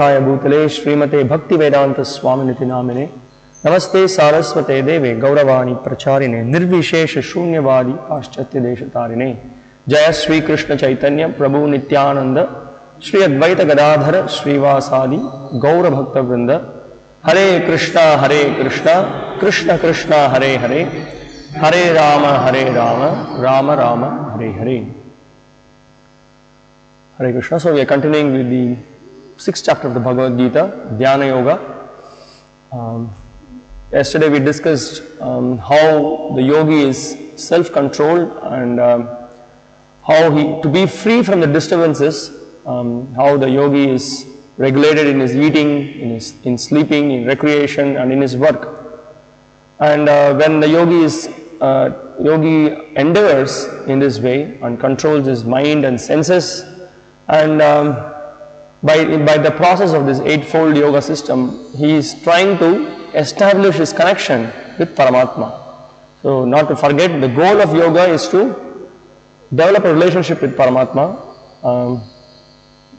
हाय भूतले श्रीमते भक्ति वेदांत स्वामिनिति नामिने नमस्ते सारस्वते देवे गौरवाणी प्रचारिणे निर्विशेष शून्यवादी पाश्चात्य देशतारिणे जय श्री कृष्ण चैतन्य प्रभु नित्यानंद श्री अद्वैत गदाधर श्रीवासादि गौर भक्त वृंद हरे Krishna Krishna Krishna Hare Hare Hare Ram Ram Ram Hare Hare Hare Krishna. So we are continuing with the 6th chapter of the Bhagavad Gita, Dhyana Yoga. Yesterday we discussed how the yogi is self-controlled and how to be free from the disturbances, how the yogi is regulated in his eating, in sleeping, in recreation and in his work. And when the yogi endeavors in this way and controls his mind and senses, and by the process of this eightfold yoga system, he is trying to establish his connection with Paramatma. So not to forget, the goal of yoga is to develop a relationship with Paramatma.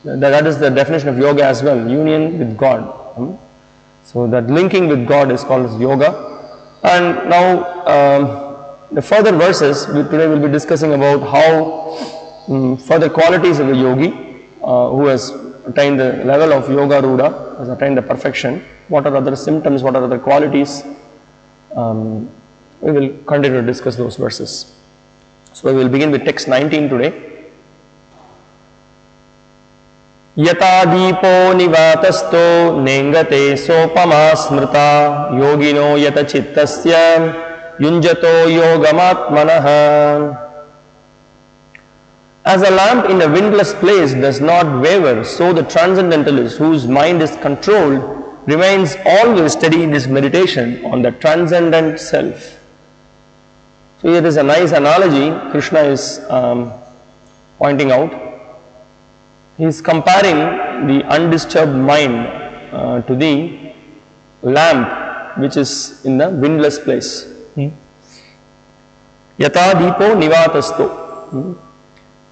That is the definition of yoga as well, union with God. So that linking with God is called as yoga. And now the further verses, today we will be discussing about how further qualities of the yogi who has attained the level of yoga ruda, has attained the perfection, what are other symptoms, what are other qualities. We will continue to discuss those verses. So we will begin with text 19 today. Yata deepo nivatasto nengate sopama smrita yogino yata chittasya yunjato yogamatmanaha. As a lamp in a windless place does not waver, so the transcendentalist whose mind is controlled remains always steady in his meditation on the transcendent self. So here is a nice analogy Krishna is pointing out. He is comparing the undisturbed mind to the lamp which is in the windless place. Yata deepo nivatasto.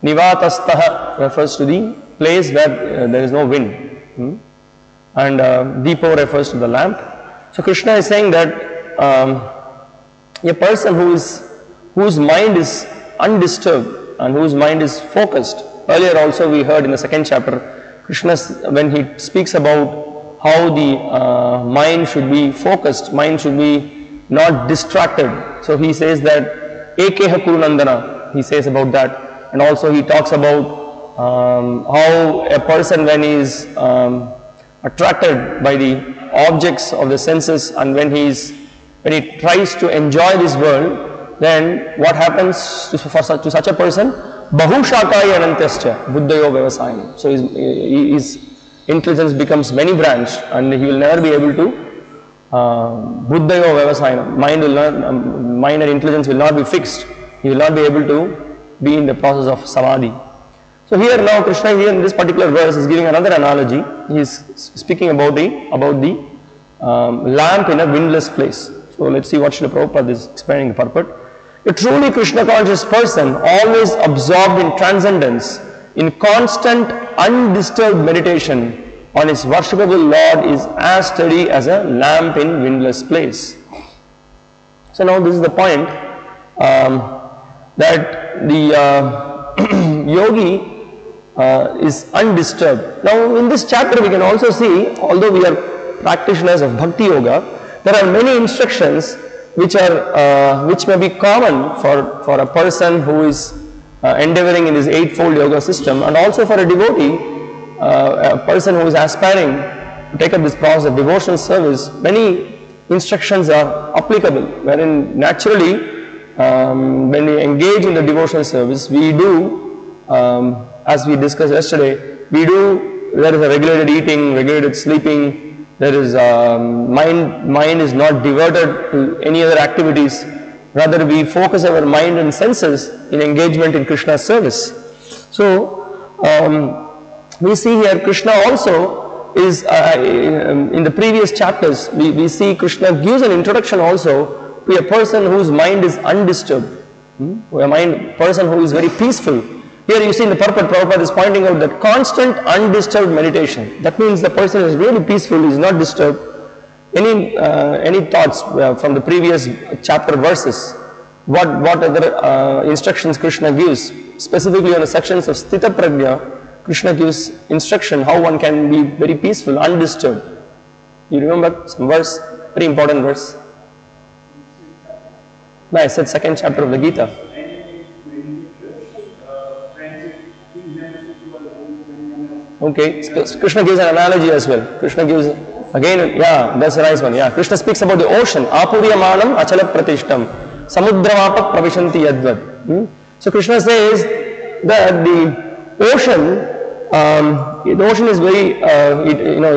Nivatastaha refers to the place where there is no wind, and deepo refers to the lamp. So Krishna is saying that a person whose mind is undisturbed and whose mind is focused. Earlier also we heard in the 2nd chapter, Krishna, when he speaks about how the mind should be focused, mind should be not distracted. So he says that ekeha kurunandana, he says about that. And also he talks about how a person, when he is attracted by the objects of the senses and when he tries to enjoy this world, then what happens to such a person? Bahushakaya anantyascha buddhayo vyavasayam. So his intelligence becomes many branched and he will never be able to buddhayo vyavasayam. Mind and intelligence will not be fixed. He will not be able to be in the process of samadhi. So here now Krishna here in this particular verse is giving another analogy. He is speaking about the lamp in a windless place. So let's see what Srila Prabhupada is explaining the purport. A truly Krishna conscious person, always absorbed in transcendence, in constant undisturbed meditation on his worshipable Lord, is as steady as a lamp in windless place. So now this is the point, that the yogi is undisturbed. Now in this chapter we can also see, although we are practitioners of Bhakti Yoga, there are many instructions which may be common for a person who is endeavoring in this eightfold yoga system, and also for a devotee, a person who is aspiring to take up this process of devotional service. Many instructions are applicable, wherein naturally when we engage in the devotional service, we do, as we discussed yesterday, there is a regulated eating, regulated sleeping, there is mind is not diverted to any other activities. Rather we focus our mind and senses in engagement in Krishna's service. So we see here Krishna also is, in the previous chapters, we see Krishna gives an introduction also to a person whose mind is undisturbed, a person who is very peaceful, Here you see in the purport, Prabhupada is pointing out that constant undisturbed meditation. That means the person is really peaceful, he is not disturbed. Any thoughts from the previous chapter verses? What other instructions Krishna gives? Specifically on the sections of Sthita Prajna, Krishna gives instruction how one can be very peaceful, undisturbed. You remember some verse? Very important verse. No, I said second chapter of the Gita. Okay, Krishna gives an analogy as well. Krishna gives, again, yeah, that's the nice one. Yeah, Krishna speaks about the ocean. Apuryamanam achala pratishtam. Samudravapak pravishanti yadvad. So Krishna says that the ocean is very,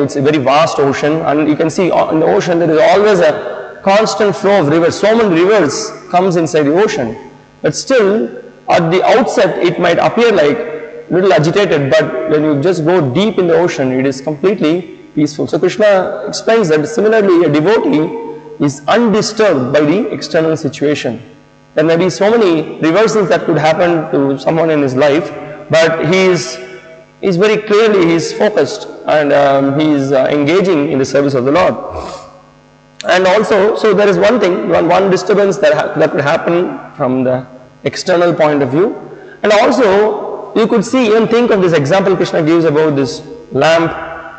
it's a very vast ocean, and you can see in the ocean there is always a constant flow of rivers. So many rivers comes inside the ocean, but still at the outset it might appear like little agitated, but when you just go deep in the ocean, it is completely peaceful. So Krishna explains that similarly a devotee is undisturbed by the external situation. There may be so many reversals that could happen to someone in his life, but he is very clearly, he is focused, and he is engaging in the service of the Lord. And also, so there is one thing, one disturbance that could happen from the external point of view, and also you could see, even think of this example Krishna gives about this lamp,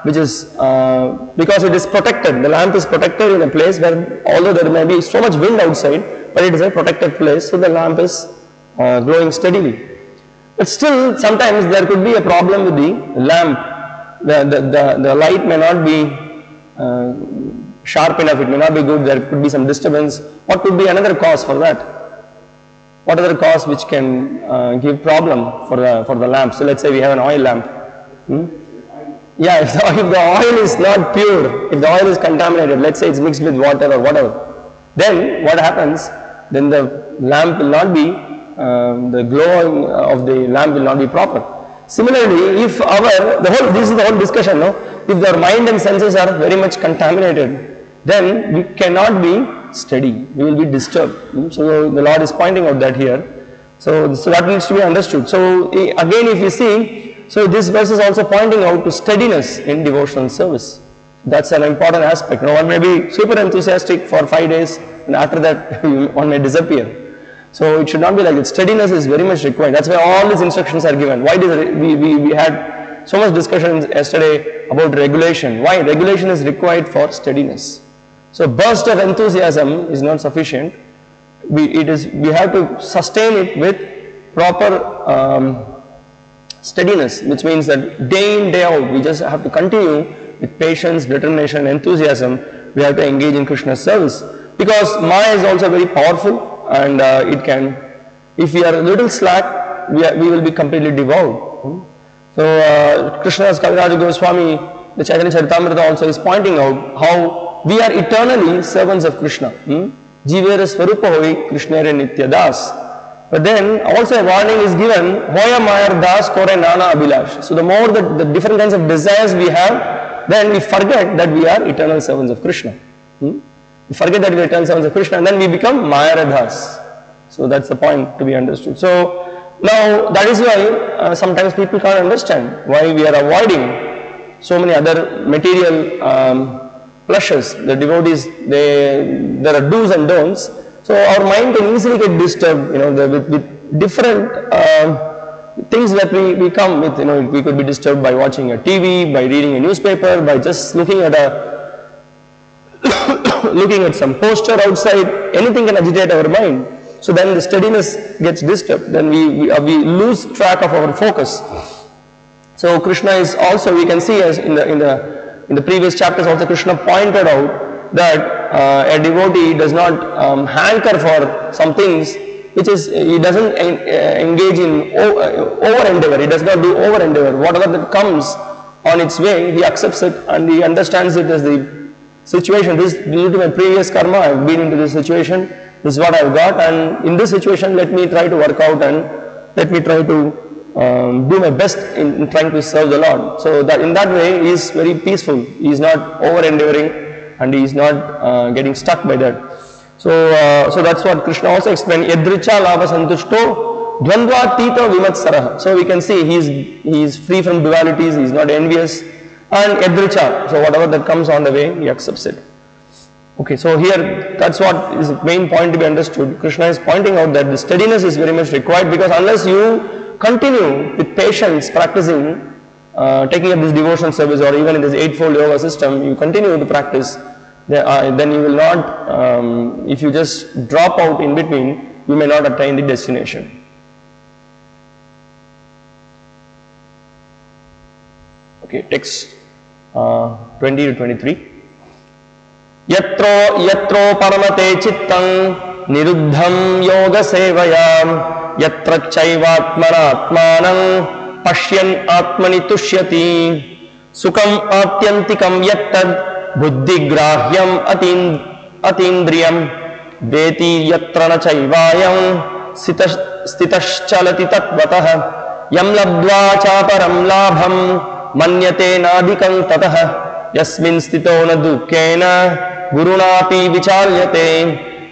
which is, because it is protected, the lamp is protected in a place where, although there may be so much wind outside, but it is a protected place, so the lamp is glowing steadily. But still, sometimes there could be a problem with the lamp. The light may not be sharp enough, it may not be good, there could be some disturbance. What could be another cause for that? What other cause which can give problem for the lamp? So let's say we have an oil lamp. Yeah, if the oil is not pure, if the oil is contaminated, let's say it's mixed with water or whatever, then what happens? Then the lamp will not be, the glowing of the lamp will not be proper. Similarly, if this is the whole discussion, no? If our mind and senses are very much contaminated, then we cannot be steady, we will be disturbed. So the Lord is pointing out that here. So that needs to be understood. So again, if you see, so this verse is also pointing out to steadiness in devotional service. That's an important aspect. Now one may be super enthusiastic for 5 days, and after that one may disappear. So it should not be like that. Steadiness is very much required. That's why all these instructions are given. Why did we had so much discussion yesterday about regulation. Why? Regulation is required for steadiness. So burst of enthusiasm is not sufficient. We have to sustain it with proper steadiness, which means that day in, day out, we just have to continue with patience, determination, enthusiasm. We have to engage in Krishna's service, because Maya is also very powerful, and it can, if we are a little slack, we will be completely devoured. So Krishna's Kaviraj Goswami, the Chaitanya Charitamrita also is pointing out how we are eternally servants of Krishna. Jivera Swarupa Hoi Krishnere Nitya Das. But then also a warning is given, Hoya Mayar Das Kore Nana Abhilash. So the more the different kinds of desires we have, then we forget that we are eternal servants of Krishna. We forget that we are eternal servants of Krishna, and then we become Mayar Das. So that's the point to be understood. So now that is why sometimes people can't understand why we are avoiding so many other material pleasures. The devotees, there are do's and don'ts. So our mind can easily get disturbed, with different things that we come with. We could be disturbed by watching a TV, by reading a newspaper, by just looking at some poster outside. Anything can agitate our mind. So then the steadiness gets disturbed. Then we lose track of our focus. So Krishna is also, we can see as in the previous chapters also, Krishna pointed out that a devotee does not hanker for some things which is, he doesn't engage in over endeavor, he does not do over endeavor. Whatever that comes on its way, he accepts it and he understands it as the situation. This due to my previous karma, I have been into this situation, this is what I have got, and in this situation let me try to work out and let me try to do my best in trying to serve the Lord. So that in that way he is very peaceful, he is not over endeavoring, and he is not getting stuck by that. So that's what Krishna also explained. Yadricha lava santushto dvandva tito vimatsarah. So we can see he is free from dualities, he is not envious, and yadricha. So whatever that comes on the way, he accepts it. Okay, so here that's what is the main point to be understood. Krishna is pointing out that the steadiness is very much required, because unless you continue with patience practicing, taking up this devotional service, or even in this eightfold yoga system, you continue to practice, then you will not, if you just drop out in between, you may not attain the destination. Okay, text 20 to 23. Yatro paramate chittam niruddham yoga sevayam yatra chaivatmanatmanam pashyan atmani tushyati sukam atyantikam yattad buddhigrahyam atindriyam veti yatra na chaivayam stitaschalati tatvatah yam labdva chaparam labham manyate nadikam tatah yasmin stito na dukkena gurunapi vichalyate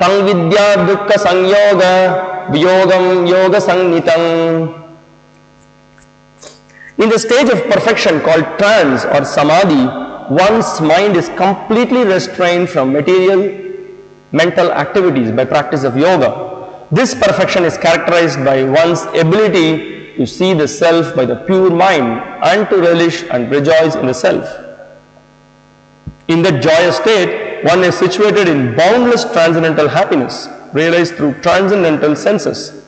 tang vidya dukkha sanyoga viyogam yoga sangnitam. In the stage of perfection called trance or samadhi, one's mind is completely restrained from material mental activities by practice of yoga. This perfection is characterized by one's ability to see the self by the pure mind and to relish and rejoice in the self. In that joyous state, one is situated in boundless transcendental happiness, realized through transcendental senses.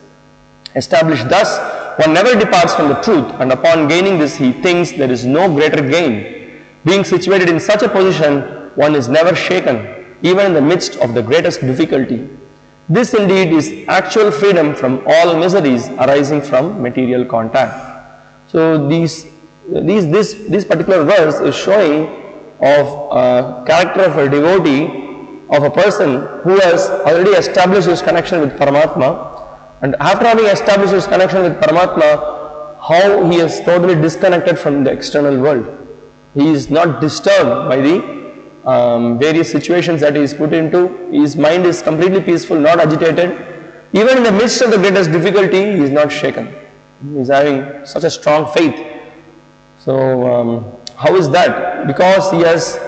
Established thus, one never departs from the truth, and upon gaining this, he thinks there is no greater gain. Being situated in such a position, one is never shaken, even in the midst of the greatest difficulty. This indeed is actual freedom from all miseries arising from material contact. So this particular verse is showing of character of a devotee, of a person who has already established his connection with Paramatma, and after having established his connection with Paramatma, how he is totally disconnected from the external world. He is not disturbed by the various situations that he is put into. His mind is completely peaceful, not agitated. Even in the midst of the greatest difficulty, he is not shaken. He is having such a strong faith. So, how is that? Because he has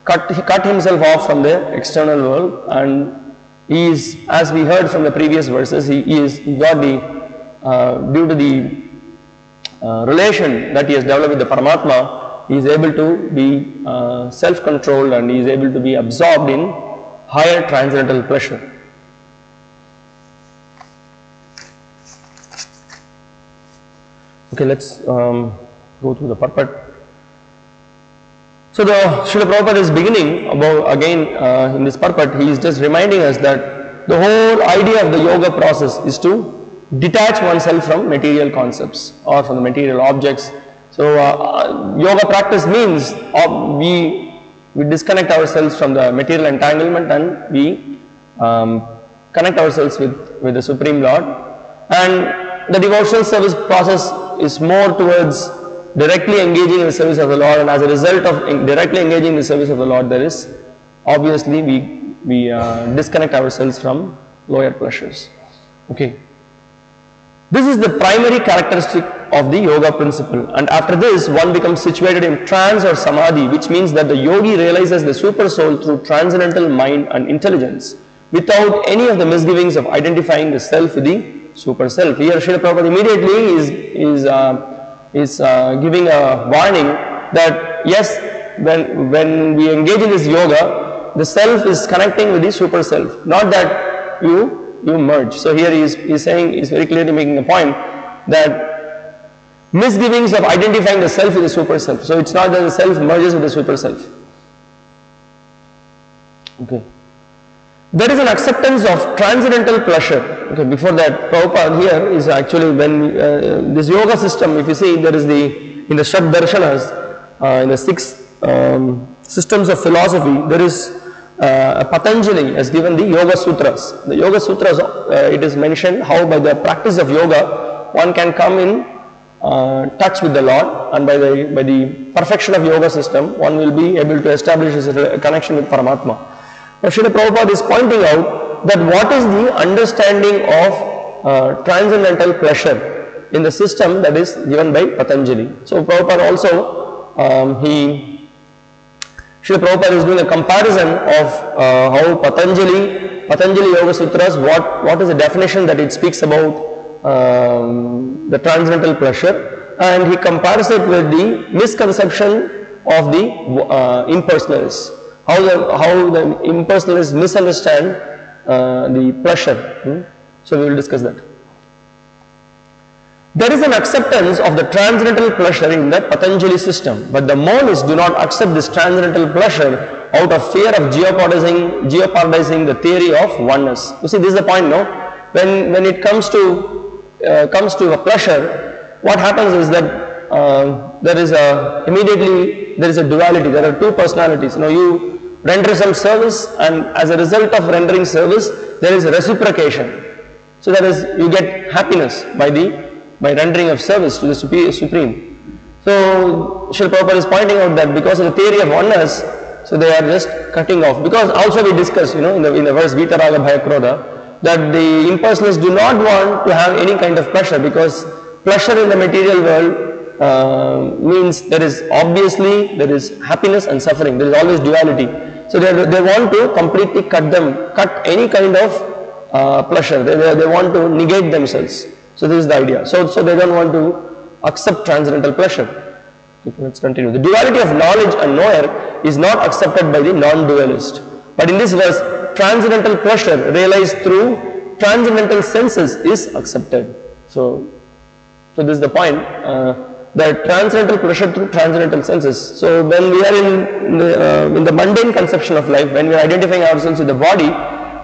cut himself off from the external world, and he is, as we heard from the previous verses, he got the, due to the relation that he has developed with the Paramatma, he is able to be self-controlled, and he is able to be absorbed in higher transcendental pleasure. Okay, let's go through the purport. So the Srila Prabhupada is beginning about, again in this purport, he is just reminding us that the whole idea of the yoga process is to detach oneself from material concepts or from the material objects. So yoga practice means we disconnect ourselves from the material entanglement, and we connect ourselves with the Supreme Lord. And the devotional service process is more towards directly engaging in the service of the Lord, and as a result of directly engaging in the service of the Lord, there is obviously we disconnect ourselves from lower pleasures. Okay. This is the primary characteristic of the yoga principle, and after this one becomes situated in trance or samadhi, which means that the yogi realizes the super soul through transcendental mind and intelligence without any of the misgivings of identifying the self with the super self. Here Srila Prabhupada immediately is giving a warning that yes, when we engage in this yoga, the self is connecting with the super self, not that you merge. So here he is saying, he is very clearly making a point that misgivings of identifying the self with the super self. So it's not that the self merges with the super self. Okay. There is an acceptance of transcendental pleasure. Okay, before that, Prabhupada here is actually, when this yoga system, if you see, there is in the Shat Darshanas, in the 6 systems of philosophy, there is Patanjali has given the Yoga Sutras. The Yoga Sutras, it is mentioned how by the practice of yoga, one can come in touch with the Lord, and by the perfection of yoga system, one will be able to establish a connection with Paramatma. Now Srila Prabhupada is pointing out that what is the understanding of transcendental pleasure in the system that is given by Patanjali. So Prabhupada also, Srila Prabhupada is doing a comparison of how Patanjali Yoga Sutras, what is the definition that it speaks about the transcendental pleasure, and he compares it with the misconception of the impersonalists, how the impersonalists misunderstand the pleasure. So we will discuss that. There is an acceptance of the transcendental pleasure in the Patanjali system, but the monists do not accept this transcendental pleasure out of fear of jeopardizing the theory of oneness. You see, this is the point, no? When it comes to a pleasure, what happens is that there is a duality. There are two personalities. You render some service, and as a result of rendering service, there is reciprocation. So that is, you get happiness by rendering of service to the Supreme. So Srila Prabhupada is pointing out that because of the theory of oneness, so they are just cutting off. Because also we discussed, in the verse Vita Raga Bhaya Krodha, that the impersonalists do not want to have any kind of pleasure, because pleasure in the material world means there is happiness and suffering. There is always duality. So they want to completely cut any kind of pleasure. They want to negate themselves. So this is the idea. So they don't want to accept transcendental pleasure. Okay, let's continue. The duality of knowledge and knower is not accepted by the non-dualist. But in this verse, transcendental pleasure realized through transcendental senses is accepted. So this is the point. That transcendental pleasure through transcendental senses. So when we are in the mundane conception of life, when we are identifying ourselves with the body,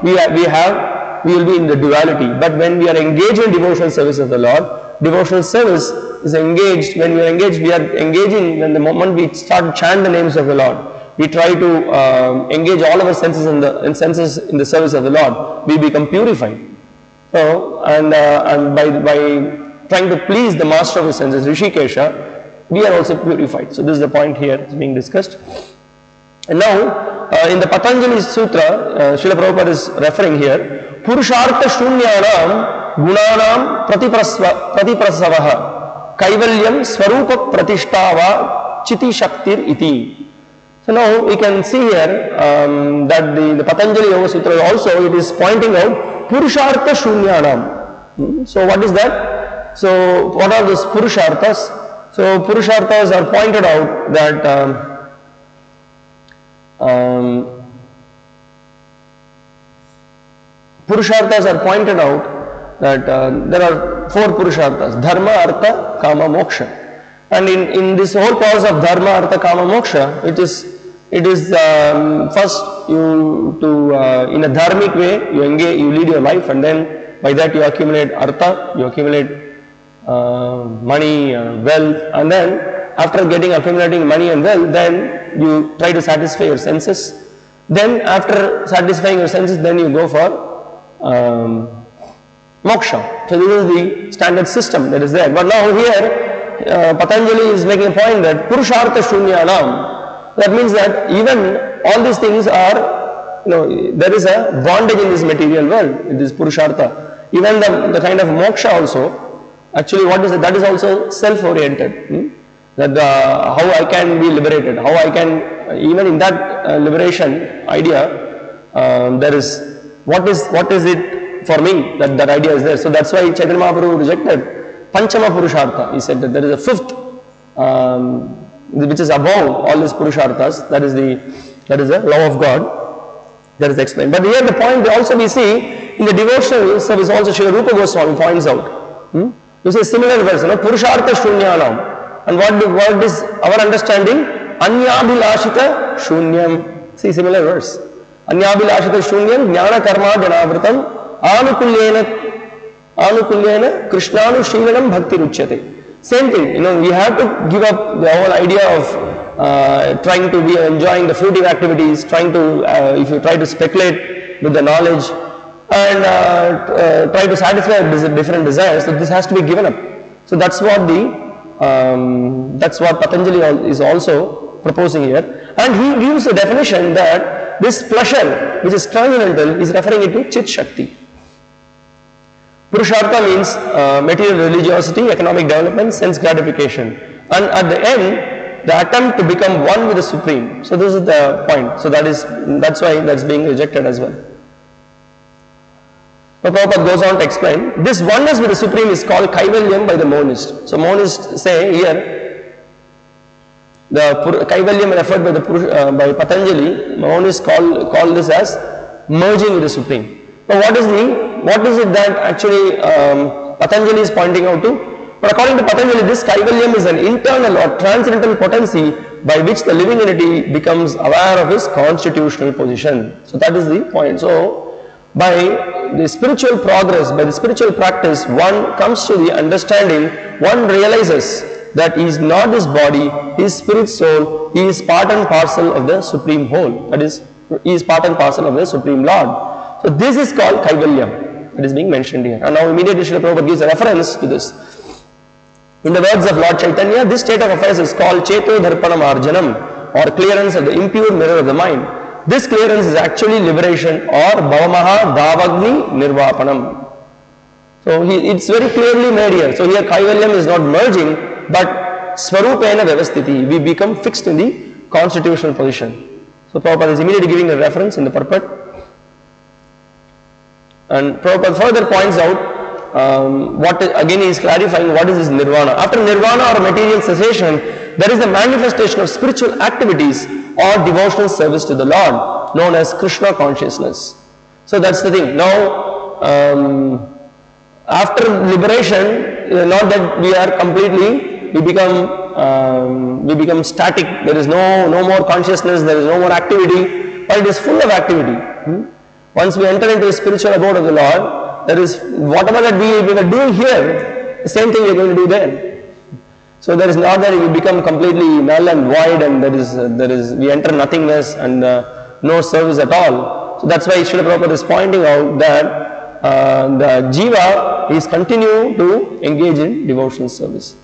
we will be in the duality. But when we are engaged in devotional service of the Lord, devotional service is engaged. When we are engaging when the moment we start to chant the names of the Lord, we try to engage all of our senses in the service of the Lord, we become purified. So and by trying to please the master of the senses, Rishikesha, we are also purified. So this is the point here being discussed. And now in the Patanjali Sutra, Srila Prabhupada is referring here, Purushartha Shunyanam Gunanam Pratiprasavaha Kaivalyam Swarupa Pratishtava Chiti Shaktir Iti. So now we can see here that the Patanjali Yoga Sutra also, it is pointing out Purushartha Shunyanam. So what is that? So what are those Purusharthas? So Purusharthas are pointed out that there are four Purusharthas: Dharma, Artha, Kama, Moksha. And in this whole process of Dharma, Artha, Kama, Moksha, it is first in a dharmic way you lead your life, and then by that you accumulate Artha, you accumulate money, wealth, and then after accumulating money and wealth, then you try to satisfy your senses. Then after satisfying your senses, then you go for moksha. So this is the standard system that is there. But now here Patanjali is making a point that Purushartha Shunyanam. That means that even all these things are, there is a bondage in this material world. It is Purushartha. Even the kind of moksha also, actually what is it? That is also self-oriented. That how I can be liberated, how I can, even in that liberation idea, there is, what is it for me, that idea is there. So that's why Chaitanya Mahaprabhu rejected Panchama Purushartha. He said that there is a fifth, which is above all these Purusharthas, that is the law of God, that is explained. But here the point also we see, in the devotional service also Srila Rupa Goswami points out. You see a similar verse, Purushartha Shunyanam. And what is our understanding? Anyabhilashita Shunyam. See similar verse. Anyabhilashita Shunyam Jnana Karma Janavritam Anukulyena Krishnanu Shrivanam Bhakti Ruchyate. Same thing, we have to give up the whole idea of trying to be enjoying the fruitive activities, if you try to speculate with the knowledge and try to satisfy different desires, so this has to be given up. So that's what Patanjali is also proposing here, and he gives a definition that this pleasure which is transcendental is referring it to Chit Shakti. Purushartha means material religiosity, economic development, sense gratification. And at the end, the attempt to become one with the Supreme. So this is the point. So that's why that's being rejected as well. Now Prabhupada goes on to explain, this oneness with the Supreme is called Kaivalyam by the Monist. So Monists say here, the Kaivalyam referred by Patanjali, Monists call this as merging with the Supreme. Now what is it that actually Patanjali is pointing out to? But according to Patanjali, this Kaivalyam is an internal or transcendental potency by which the living entity becomes aware of his constitutional position. So that is the point. So by the spiritual progress, by the spiritual practice, one comes to the understanding, one realizes that he is not his body, his spirit soul, he is part and parcel of the Supreme Whole. That is, he is part and parcel of the Supreme Lord. So this is called Kaivalyam. It is being mentioned here. And now immediately Srila Prabhupada gives a reference to this. In the words of Lord Chaitanya, this state of affairs is called Cheto Dharpanam Arjanam, or clearance of the impure mirror of the mind. This clearance is actually liberation, or Bhavamaha Davagni Nirvapanam. So it's very clearly made here. So here Kaivalyam is not merging, but Swarupena Vyavasthiti. We become fixed in the constitutional position. So Prabhupada is immediately giving a reference in the purport. And Prabhupada further points out, again he is clarifying what is this nirvana. After nirvana or material cessation, there is the manifestation of spiritual activities or devotional service to the Lord, known as Krishna consciousness. So that's the thing. Now, after liberation, not that we are completely, we become static. There is no more consciousness, there is no more activity, but it is full of activity. Once we enter into the spiritual abode of the Lord, there is whatever that we were doing here, the same thing we are going to do there. So there is not that we become completely null and void, and we enter nothingness and no service at all. So that's why Srila Prabhupada is pointing out that the jiva is continue to engage in devotional service.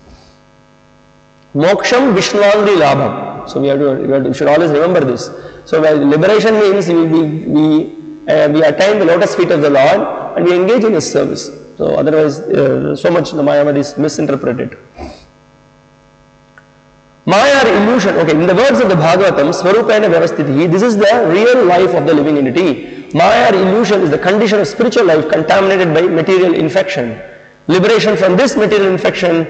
Moksham Vishnandri Labham. So we should always remember this. So liberation means we attain the lotus feet of the Lord and we engage in His service. So otherwise, so much the Mayavad is misinterpreted. Maya or illusion. Okay, in the words of the Bhagavatam, Swarupena Vyavasthiti, this is the real life of the living entity. Maya or illusion is the condition of spiritual life contaminated by material infection. Liberation from this material infection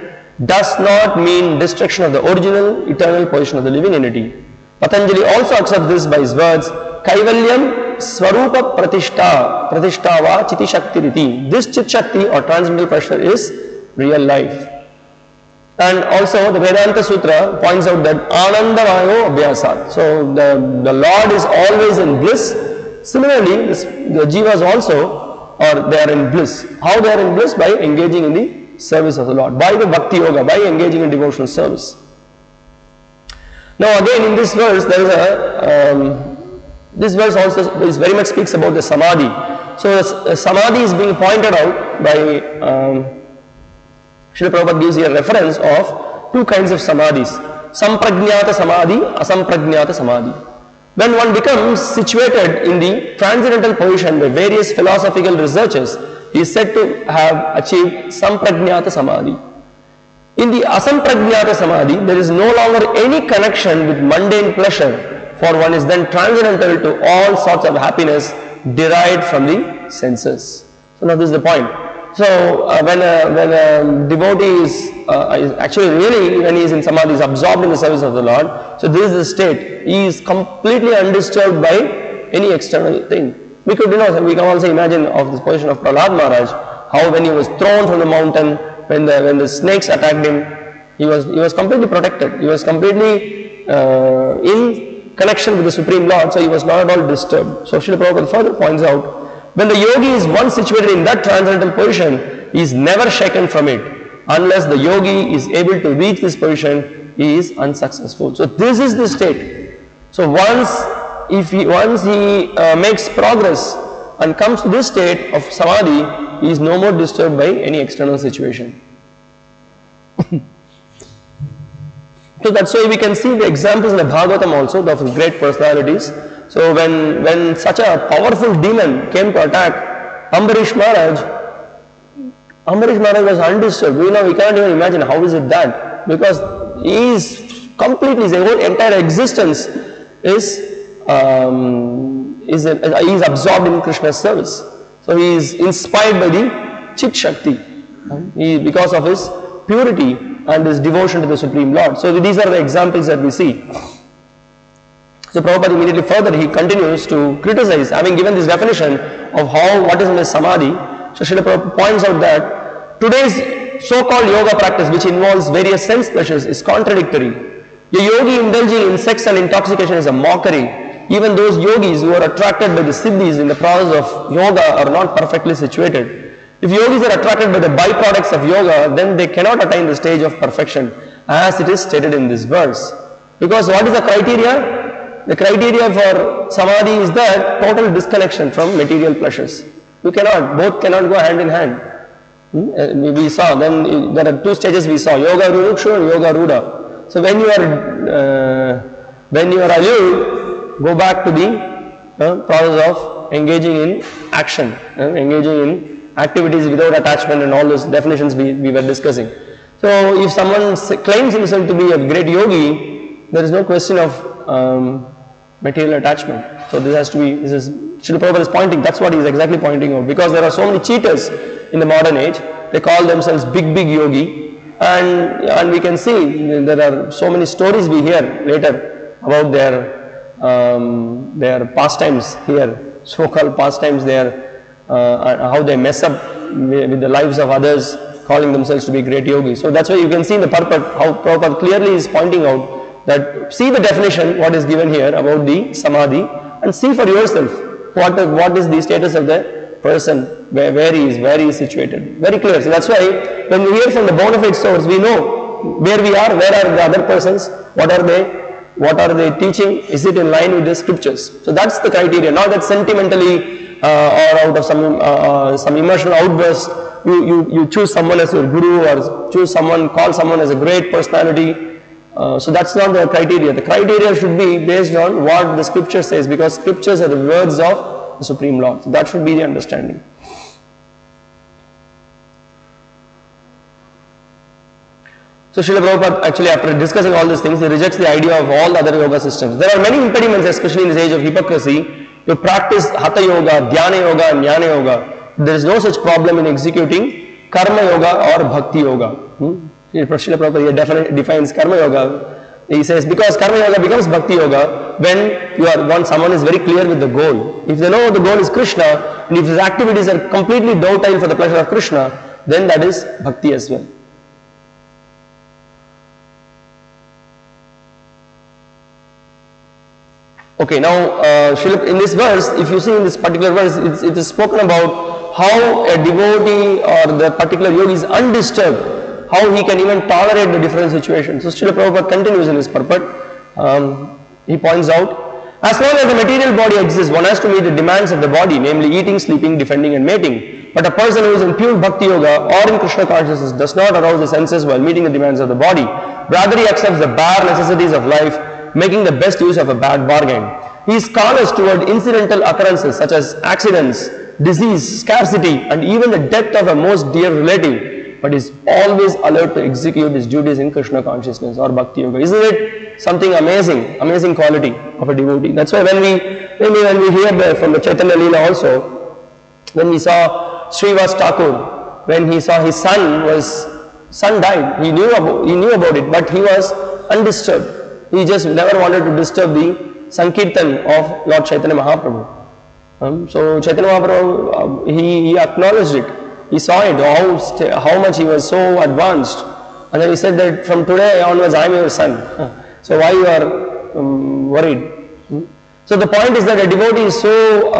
does not mean destruction of the original eternal position of the living entity. Patanjali also accepts this by his words, Kaivalyam Swarupa Pratishtava Chiti Shakti Riti. This Chit Shakti or transcendental pressure is real life. And also the Vedanta Sutra points out that Anandavayo Abhyasat. So the Lord is always in bliss. Similarly, the jivas also, or they are in bliss. How they are in bliss? By engaging in the service of the Lord. By the Bhakti Yoga, by engaging in devotional service. Now again in this verse, there is this verse also very much speaks about the Samadhi. So Samadhi is being pointed out by Srila Prabhupada gives here a reference of two kinds of samadhis. Samprajñāta Samadhi, Asamprajñāta Samadhi. When one becomes situated in the transcendental position by various philosophical researchers, he is said to have achieved Samprajñāta Samadhi. In the Asamprajñāta Samadhi, there is no longer any connection with mundane pleasure, for one is then transcendental to all sorts of happiness derived from the senses. So now this is the point. So when a devotee is actually really, when he is in samadhi, is absorbed in the service of the Lord, so this is the state. He is completely undisturbed by any external thing. We can also imagine of this position of Prahlad Maharaj, how when he was thrown from the mountain, when the snakes attacked him, he was completely protected. He was completely in connection with the Supreme Lord, so he was not at all disturbed. So Srila Prabhupada further points out, when the yogi is once situated in that transcendental position, he is never shaken from it. Unless the yogi is able to reach this position, he is unsuccessful. So this is the state. So once he makes progress and comes to this state of samadhi, he is no more disturbed by any external situation. So that's why we can see the examples in the Bhagavatam also of great personalities. So when such a powerful demon came to attack Ambarish Maharaj, Ambarish Maharaj was undisturbed. We cannot even imagine how is it that, because he is completely, his whole entire existence is absorbed in Krishna's service. So he is inspired by the Chit Shakti, because of his purity and his devotion to the Supreme Lord. So these are the examples that we see. So Prabhupada immediately further, he continues to criticize, having given this definition of what is in the Samadhi. So Srila Prabhupada points out that today's so-called yoga practice, which involves various sense pleasures, is contradictory. A yogi indulging in sex and intoxication is a mockery. Even those yogis who are attracted by the siddhis in the process of yoga are not perfectly situated. If yogis are attracted by the byproducts of yoga, then they cannot attain the stage of perfection, as it is stated in this verse. Because what is the criteria? The criteria for samadhi is that total disconnection from material pleasures. Both cannot go hand in hand. We saw, then there are two stages we saw, yoga rurukshu and yoga ruda. So when you are allured, go back to the process of engaging in action, engaging in activities without attachment and all those definitions we were discussing. So if someone claims himself to be a great yogi, there is no question of material attachment. So this is Srila Prabhupada is pointing, that's what he is exactly pointing out, because there are so many cheaters in the modern age. They call themselves big yogi, and we can see there are so many stories we hear later about their pastimes here, so-called pastimes there, how they mess up with the lives of others, calling themselves to be great yogis. So that's why you can see in the purport how Prabhupada clearly is pointing out that see the definition what is given here about the samadhi, and see for yourself what is the status of the person, where he is situated. Very clear. So that's why when we hear from the bona fide source, we know where we are, where are the other persons, what are they teaching, is it in line with the scriptures. So that's the criteria, not that sentimentally or out of some emotional outburst, you choose someone as your guru or call someone as a great personality. So that's not the criteria. The criteria should be based on what the scripture says, because scriptures are the words of the Supreme Lord. So that should be the understanding. So Srila Prabhupada actually, after discussing all these things, he rejects the idea of all other yoga systems. There are many impediments, especially in this age of hypocrisy, to practice Hatha Yoga, Dhyana Yoga and Jnana Yoga. There is no such problem in executing Karma Yoga or Bhakti Yoga. Srila Prabhupada definitely defines Karma Yoga. He says, because Karma Yoga becomes Bhakti Yoga when someone is very clear with the goal. If they know the goal is Krishna, and if his activities are completely docile for the pleasure of Krishna, then that is Bhakti as well. Okay, now in this verse, if you see in this particular verse, it is spoken about how a devotee or the particular yogi is undisturbed, how he can even tolerate the different situations. So Srila Prabhupada continues in his purport. He points out, as long as the material body exists, one has to meet the demands of the body, namely eating, sleeping, defending and mating. But a person who is in pure Bhakti Yoga or in Krishna consciousness does not arouse the senses while meeting the demands of the body. Rather, he accepts the bare necessities of life, making the best use of a bad bargain. He is callous toward incidental occurrences such as accidents, disease, scarcity, and even the death of a most dear relative, but is always alert to execute his duties in Krishna consciousness or Bhakti Yoga. Isn't it something amazing quality of a devotee? That's why when we hear from the Chaitanya Leela also, when we saw Srivas Thakur, when he saw his son died, he knew about it, but he was undisturbed. He just never wanted to disturb the Sankirtan of Lord Chaitanya Mahaprabhu. So Chaitanya Mahaprabhu, he acknowledged it. He saw it, how much he was so advanced. And then he said that from today onwards I am your son. So why you are worried? So the point is that a devotee is so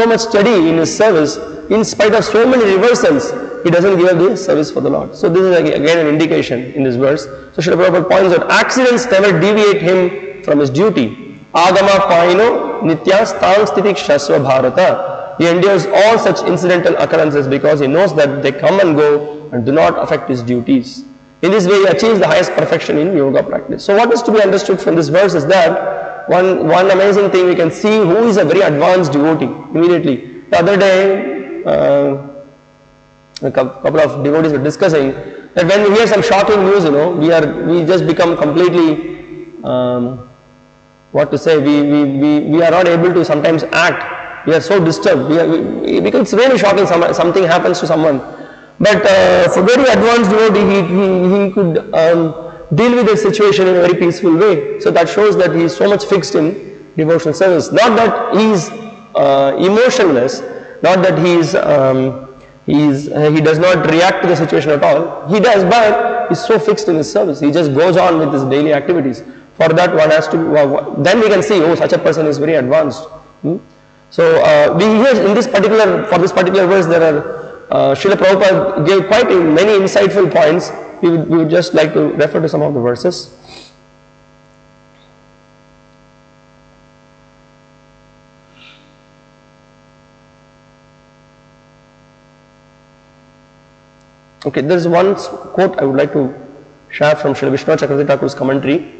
much steady in his service, in spite of so many reversals, he doesn't give up the service for the Lord. So this is again an indication in this verse. So Srila Prabhupada points out, accidents never deviate him from his duty. Agama paino nityas tang stitik shasva bharata. He endures all such incidental occurrences because he knows that they come and go and do not affect his duties. In this way he achieves the highest perfection in yoga practice. So what is to be understood from this verse is that one amazing thing we can see who is a very advanced devotee immediately. The other day a couple of devotees were discussing that when we hear some shocking news, we just become completely, what to say, we are not able to sometimes act. We are so disturbed. Because it's really shocking. Something happens to someone. But for very advanced devotee, he could deal with the situation in a very peaceful way. So that shows that he is so much fixed in devotional service. Not that he is emotionless, not that he does not react to the situation at all. He does, but he is so fixed in his service. He just goes on with his daily activities. For that one has to, then we can see, oh, such a person is very advanced. So we hear in for this particular verse, there are Srila Prabhupada gave quite many insightful points. We would just like to refer to some of the verses. Okay, there is one quote I would like to share from Srila Vishwanath Chakravarti Thakur's commentary.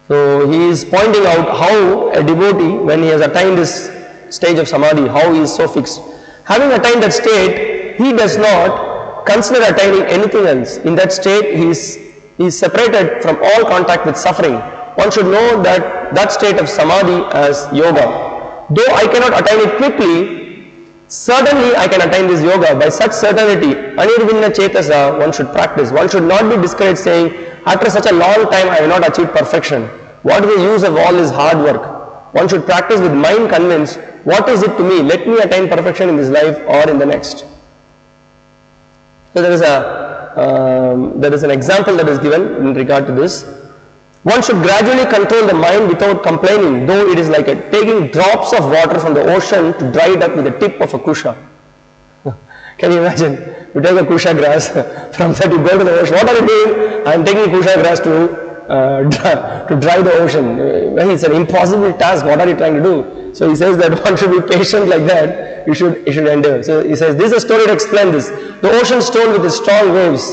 So he is pointing out how a devotee, when he has attained this stage of samadhi, how he is so fixed. Having attained that state, he does not consider attaining anything else. In that state, he is separated from all contact with suffering. One should know that state of samadhi as yoga. Though I cannot attain it quickly, certainly I can attain this yoga. By such certainty, anirvinna chetasa, one should practice. One should not be discouraged saying, after such a long time I have not achieved perfection. What is the use of all this hard work? One should practice with mind convinced, what is it to me? Let me attain perfection in this life or in the next. So there is an example that is given in regard to this. One should gradually control the mind without complaining, though it is like taking drops of water from the ocean to dry it up with the tip of a kusha. Can you imagine? You take a kusha grass, from that you go to the ocean. What are you doing? I am taking kusha grass to dry the ocean. It's an impossible task. What are you trying to do? So he says that one should be patient like that. You should endure. So he says, this is a story to explain this. The ocean stone with its strong waves,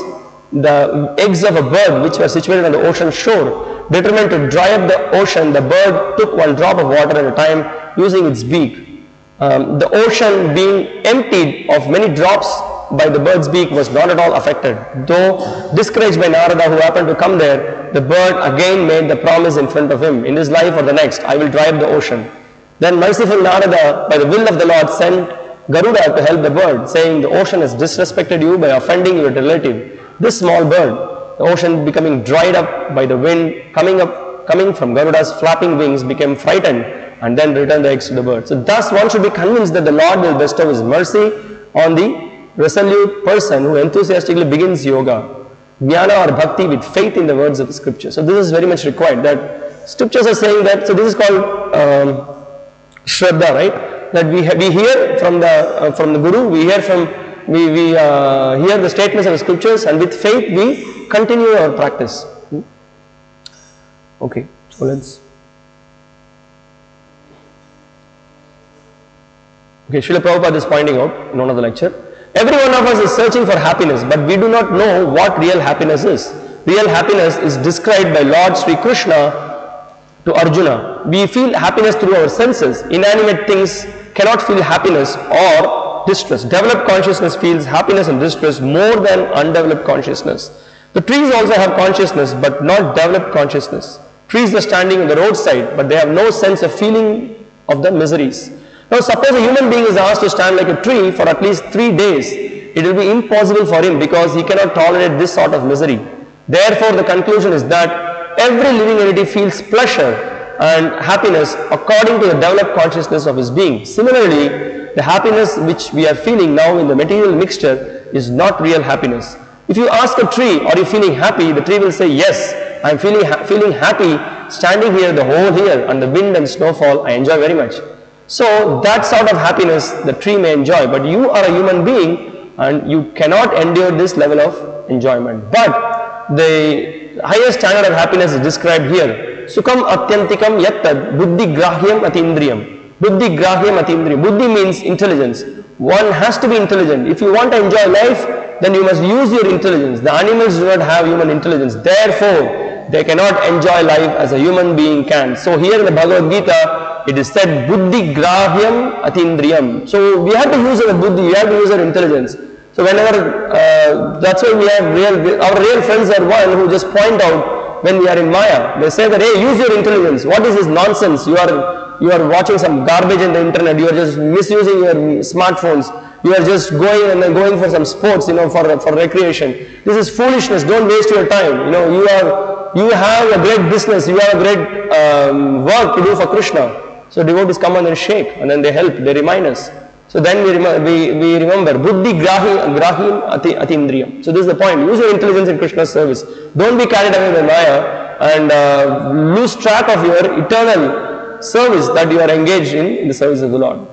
the eggs of a bird which were situated on the ocean shore, determined to dry up the ocean, the bird took one drop of water at a time using its beak. The ocean being emptied of many drops by the bird's beak was not at all affected. Though discouraged by Narada, who happened to come there, the bird again made the promise in front of him, in this life or the next, I will dry up the ocean. Then merciful Narada, by the will of the Lord, sent Garuda to help the bird, saying, the ocean has disrespected you by offending your relative. This small bird, the ocean becoming dried up by the wind, coming from Garuda's flapping wings, became frightened and then returned the eggs to the bird. So thus one should be convinced that the Lord will bestow His mercy on the resolute person who enthusiastically begins yoga, jnana or bhakti with faith in the words of the scripture. So this is very much required, that scriptures are saying that, so this is called Shraddha, right? That we hear from the Guru, we hear the statements of the scriptures, and with faith we continue our practice. Okay, so let's. Okay, Srila Prabhupada is pointing out in one of the lecture. Every one of us is searching for happiness, but we do not know what real happiness is. Real happiness is described by Lord Sri Krishna to Arjuna. We feel happiness through our senses. Inanimate things cannot feel happiness or distress. Developed consciousness feels happiness and distress more than undeveloped consciousness. The trees also have consciousness, but not developed consciousness. Trees are standing on the roadside, but they have no sense of feeling of the miseries. Now suppose a human being is asked to stand like a tree for at least 3 days. It will be impossible for him because he cannot tolerate this sort of misery. Therefore the conclusion is that every living entity feels pleasure and happiness according to the developed consciousness of his being. Similarly, the happiness which we are feeling now in the material mixture is not real happiness. If you ask a tree, are you feeling happy? The tree will say, yes, I am feeling happy standing here the whole year under wind and snowfall. I enjoy very much. So that sort of happiness the tree may enjoy, but you are a human being and you cannot endure this level of enjoyment. But the highest standard of happiness is described here. Sukham atyantikam yattad buddhi grahyam atindriyam. Buddhi grahyam atindriyam. Buddhi means intelligence. One has to be intelligent. If you want to enjoy life, then you must use your intelligence. The animals do not have human intelligence. Therefore, they cannot enjoy life as a human being can. So here in the Bhagavad Gita, it is said buddhi grahyam atindriyam. So we have to use our buddhi, we have to use our intelligence. So whenever, that's why we have our real friends are one who just point out when we are in Maya. They say that, hey, use your intelligence. What is this nonsense? You are watching some garbage in the internet. You are just misusing your smartphones. You are just going for some sports, for recreation. This is foolishness. Don't waste your time. You have a great business. You have a great work to do for Krishna. So devotees come and then shake, and then they help. They remind us. So then we remember buddhi grahim atindriyam. So this is the point. Use your intelligence in Krishna's service. Don't be carried away by Maya and lose track of your eternal service that you are engaged in the service of the Lord.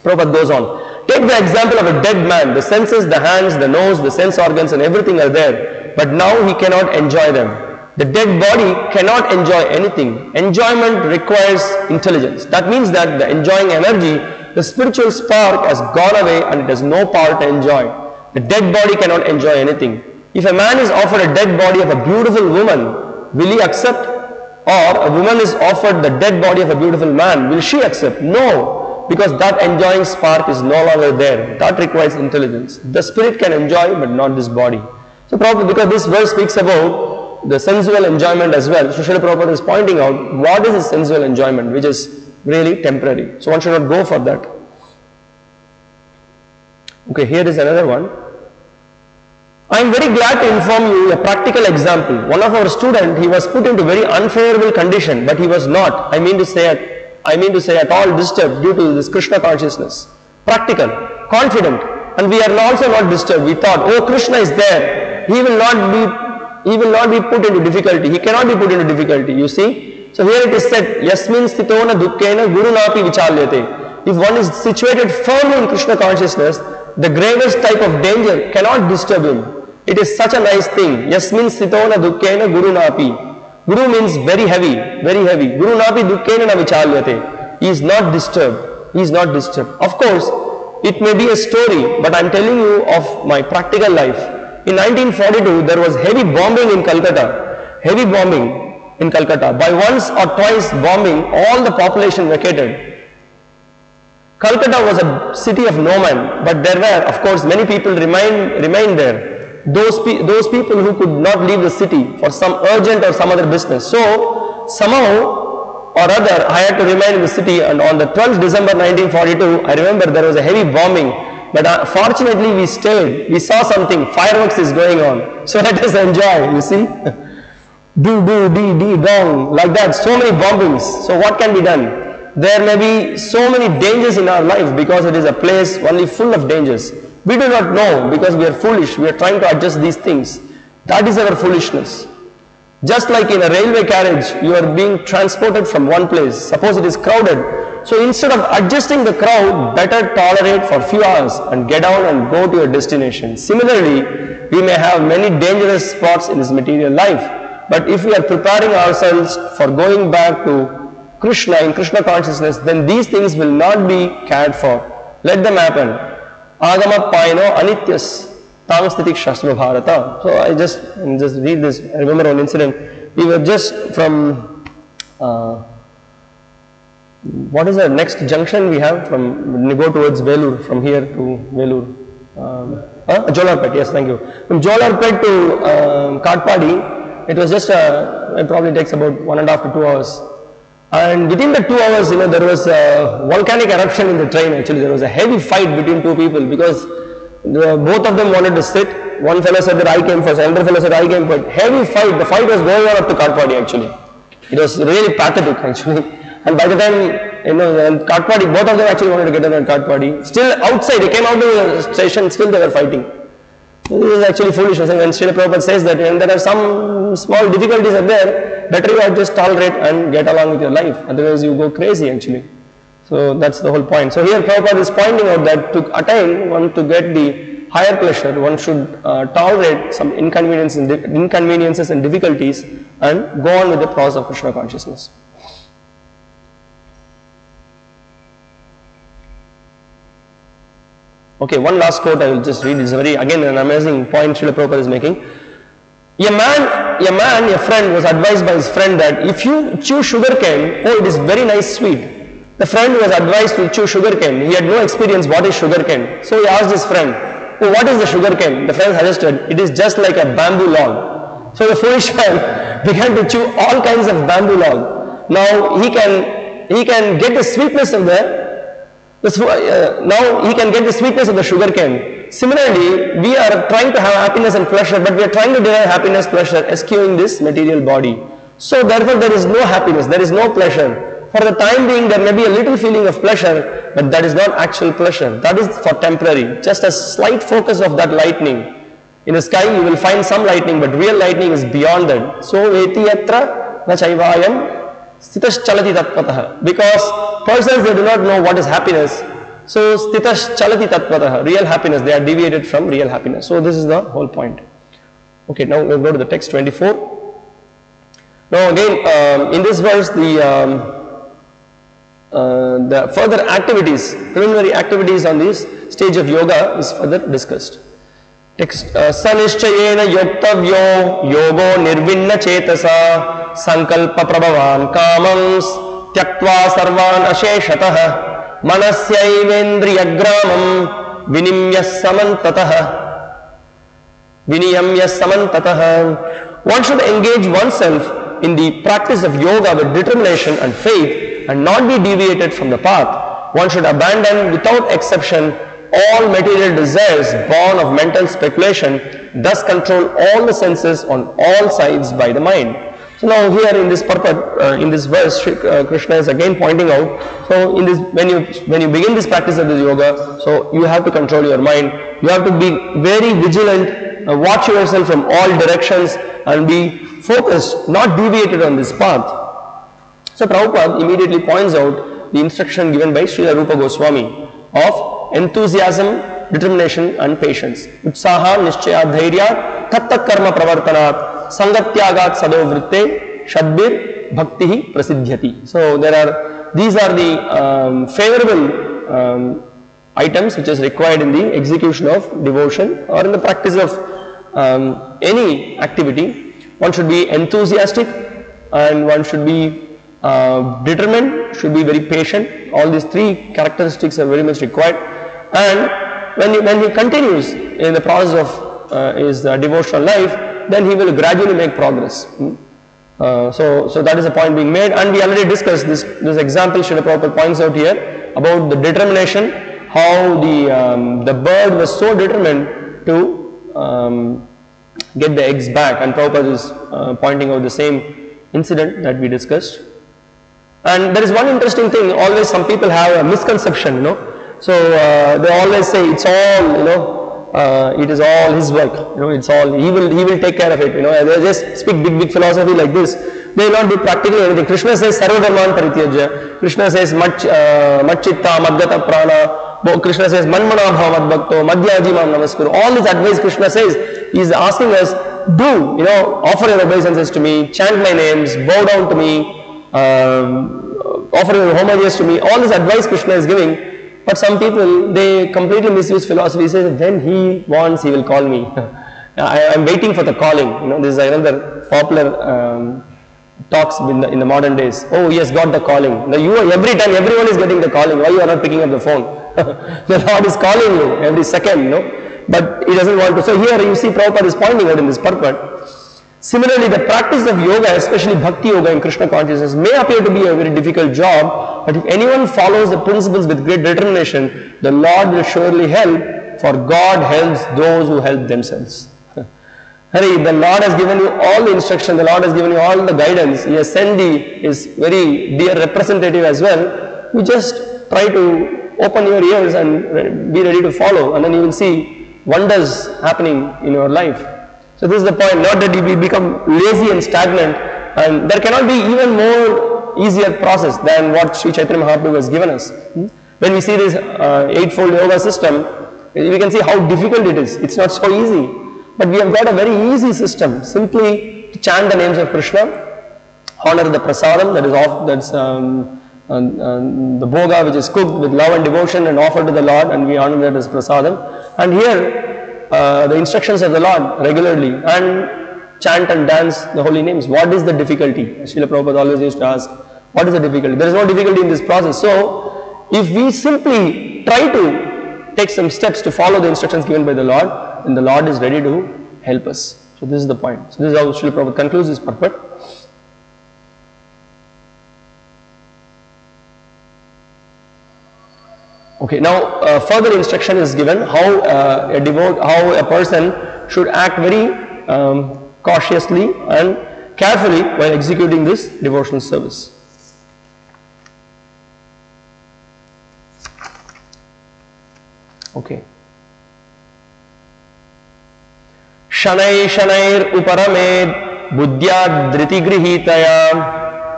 Prabhupada goes on. Take the example of a dead man. The senses, the hands, the nose, the sense organs and everything are there. But now he cannot enjoy them. The dead body cannot enjoy anything. Enjoyment requires intelligence. That means that the enjoying energy, the spiritual spark has gone away and it has no power to enjoy. The dead body cannot enjoy anything. If a man is offered a dead body of a beautiful woman, will he accept? Or a woman is offered the dead body of a beautiful man, will she accept? No, because that enjoying spark is no longer there. That requires intelligence. The spirit can enjoy but not this body. So probably because this verse speaks about the sensual enjoyment as well, so Srila Prabhupada is pointing out what is this sensual enjoyment which is really temporary. So one should not go for that. Okay, here is another one. I am very glad to inform you a practical example. One of our students, he was put into very unfavorable condition, but he was not, I mean to say at all disturbed due to this Krishna consciousness. Practical, confident, and we are also not disturbed. We thought, oh, Krishna is there. He will not be put into difficulty. He cannot be put into difficulty, you see. So here it is said, Yasmin stitona dukkena gurunapi vichalyate. If one is situated firmly in Krishna consciousness, the gravest type of danger cannot disturb him. It is such a nice thing. Yasmin stitona dukkena gurunapi. Guru means very heavy, very heavy. Gurunapi dukkena na vichalyate. He is not disturbed. He is not disturbed. Of course, it may be a story, but I am telling you of my practical life. In 1942, there was heavy bombing in Calcutta. Heavy bombing in Calcutta. By once or twice bombing, all the population vacated. Calcutta was a city of no man, but there were, of course, many people remained there. Those people who could not leave the city for some urgent or some other business. So, somehow or other, I had to remain in the city, and on the 12th December 1942, I remember there was a heavy bombing. But fortunately we stayed, we saw something, fireworks is going on. So let us enjoy, you see. Dong, like that, so many bombings. So what can be done? There may be so many dangers in our life because it is a place only full of dangers. We do not know because we are foolish, we are trying to adjust these things. That is our foolishness. Just like in a railway carriage, you are being transported from one place. Suppose it is crowded. So instead of adjusting the crowd, better tolerate for a few hours and get down and go to your destination. Similarly, we may have many dangerous spots in this material life. But if we are preparing ourselves for going back to Krishna, in Krishna consciousness, then these things will not be cared for. Let them happen. Agama paino anityas Bhakti-śāstra Bharata. So I just read this. I remember one incident. We were just from what is the next junction we have from we go towards Velur, from here to Velur. Jolarpet, yes, thank you. From Jolarpet to Katpadi, it was just it probably takes about 1.5 to 2 hours. And within the 2 hours, there was a volcanic eruption in the train. Actually, there was a heavy fight between two people because both of them wanted to sit. One fellow said that I came first, another fellow said I came first. Heavy fight. The fight was going on up to Katpadi actually. It was really pathetic actually. And by the time, Katpadi, both of them actually wanted to get on Katpadi. Still outside, they came out to the station, still they were fighting. So this is actually foolishness. And when Srila Prabhupada says that when there are some small difficulties are there, better you just tolerate and get along with your life. Otherwise you go crazy actually. So that's the whole point. So here Prabhupada is pointing out that to attain, one to get the higher pleasure, one should tolerate some inconveniences and difficulties and go on with the process of Krishna consciousness. Okay, one last quote I will just read. It's again an amazing point Srila Prabhupada is making. A friend was advised by his friend that if you chew sugar cane, oh, it is very nice sweet. The friend was advised to chew sugarcane. He had no experience what is sugarcane. So he asked his friend, oh, what is the sugarcane? The friend suggested, it is just like a bamboo log. So the foolish man began to chew all kinds of bamboo log. Now he can get the sweetness of the sugarcane. Similarly, we are trying to have happiness and pleasure, but we are trying to derive happiness, pleasure, eschewing this material body. So therefore there is no happiness, there is no pleasure. For the time being there may be a little feeling of pleasure, but that is not actual pleasure. That is for temporary. Just a slight focus of that lightning. In the sky you will find some lightning, but real lightning is beyond that. So veti yatra na chaivayam stitash chalati tatpatah. Because persons, they do not know what is happiness. So stitash chalati tatpatah. Real happiness, they are deviated from real happiness. So this is the whole point. Okay, now we'll go to the text 24. Now again, in this verse, the further activities, preliminary activities on this stage of yoga is further discussed. Text: Sanishchayena yoktavyo yogo nirvinna chetasa sankalpa prabhavan kamams tyaktva sarvan asheshatah manasyayvendriyagramam viniyamya samantatah. One should engage oneself in the practice of yoga with determination and faith and not be deviated from the path. One should abandon without exception all material desires born of mental speculation, thus control all the senses on all sides by the mind. So now here in this purport, in this verse, Krishna is again pointing out, so in this, when you begin this practice of this yoga, so you have to control your mind, you have to be very vigilant, watch yourself from all directions and be focused, not deviated on this path. So Prabhupada immediately points out the instruction given by Srila Rupa Goswami of enthusiasm, determination and patience. Utsaha nishchaya dhairya tattak karma pravartanat sangatyagat sadovritte shadbir bhakti prasidhyati. So these are the favorable items which is required in the execution of devotion or in the practice of any activity. One should be enthusiastic and one should be determined, should be very patient. All these three characteristics are very much required. And when he continues in the process of his devotional life, then he will gradually make progress. So that is the point being made, and we already discussed this example. Srila Prabhupada points out here about the determination, how the bird was so determined to get the eggs back, and Prabhupada is pointing out the same incident that we discussed. And there is one interesting thing, always some people have a misconception, so they always say it's all, it is all his work, it's all, he will take care of it, they just speak big philosophy like this. They will not do practically anything. Krishna says sarva dharman parityajya, Krishna says machchitta madgata prana, Krishna says manmana bhava madbhakto, madhyaji mam namaskuru. All this advice Krishna says, he is asking us, offer your obeisances to me, chant my names, bow down to me, offer your homages to me. All this advice Krishna is giving. But some people, they completely misuse philosophy. He says, when he wants, he will call me. I am waiting for the calling. This is another popular talks in the modern days. Oh, he has got the calling. Every time, everyone is getting the calling. Why you are not picking up the phone? The Lord is calling you every second, But he doesn't want to. So here you see Prabhupada is pointing out in this purport. Similarly, the practice of yoga, especially Bhakti Yoga in Krishna consciousness, may appear to be a very difficult job, but if anyone follows the principles with great determination, the Lord will surely help, for God helps those who help themselves. The Lord has given you all the instruction, the Lord has given you all the guidance, He has sent His very dear representative as well. You just try to open your ears and be ready to follow, and then you will see wonders happening in your life. So this is the point, not that we become lazy and stagnant, and there cannot be even more easier process than what Sri Chaitanya Mahaprabhu has given us. When we see this eightfold yoga system, we can see how difficult it is. It's not so easy, but we have got a very easy system. Simply to chant the names of Krishna, honor the prasadam, that's the bhoga which is cooked with love and devotion and offered to the Lord, and we honor that as prasadam. And here the instructions of the Lord regularly, and chant and dance the holy names. What is the difficulty? Srila Prabhupada always used to ask, What is the difficulty? There is no difficulty in this process. So, if we simply try to take some steps to follow the instructions given by the Lord, then the Lord is ready to help us. So, this is the point. So, this is how Srila Prabhupada concludes this purport. Okay, now further instruction is given how a person should act very cautiously and carefully while executing this devotional service. Okay. Shanai shanair uparamed buddhya dhriti grihitaya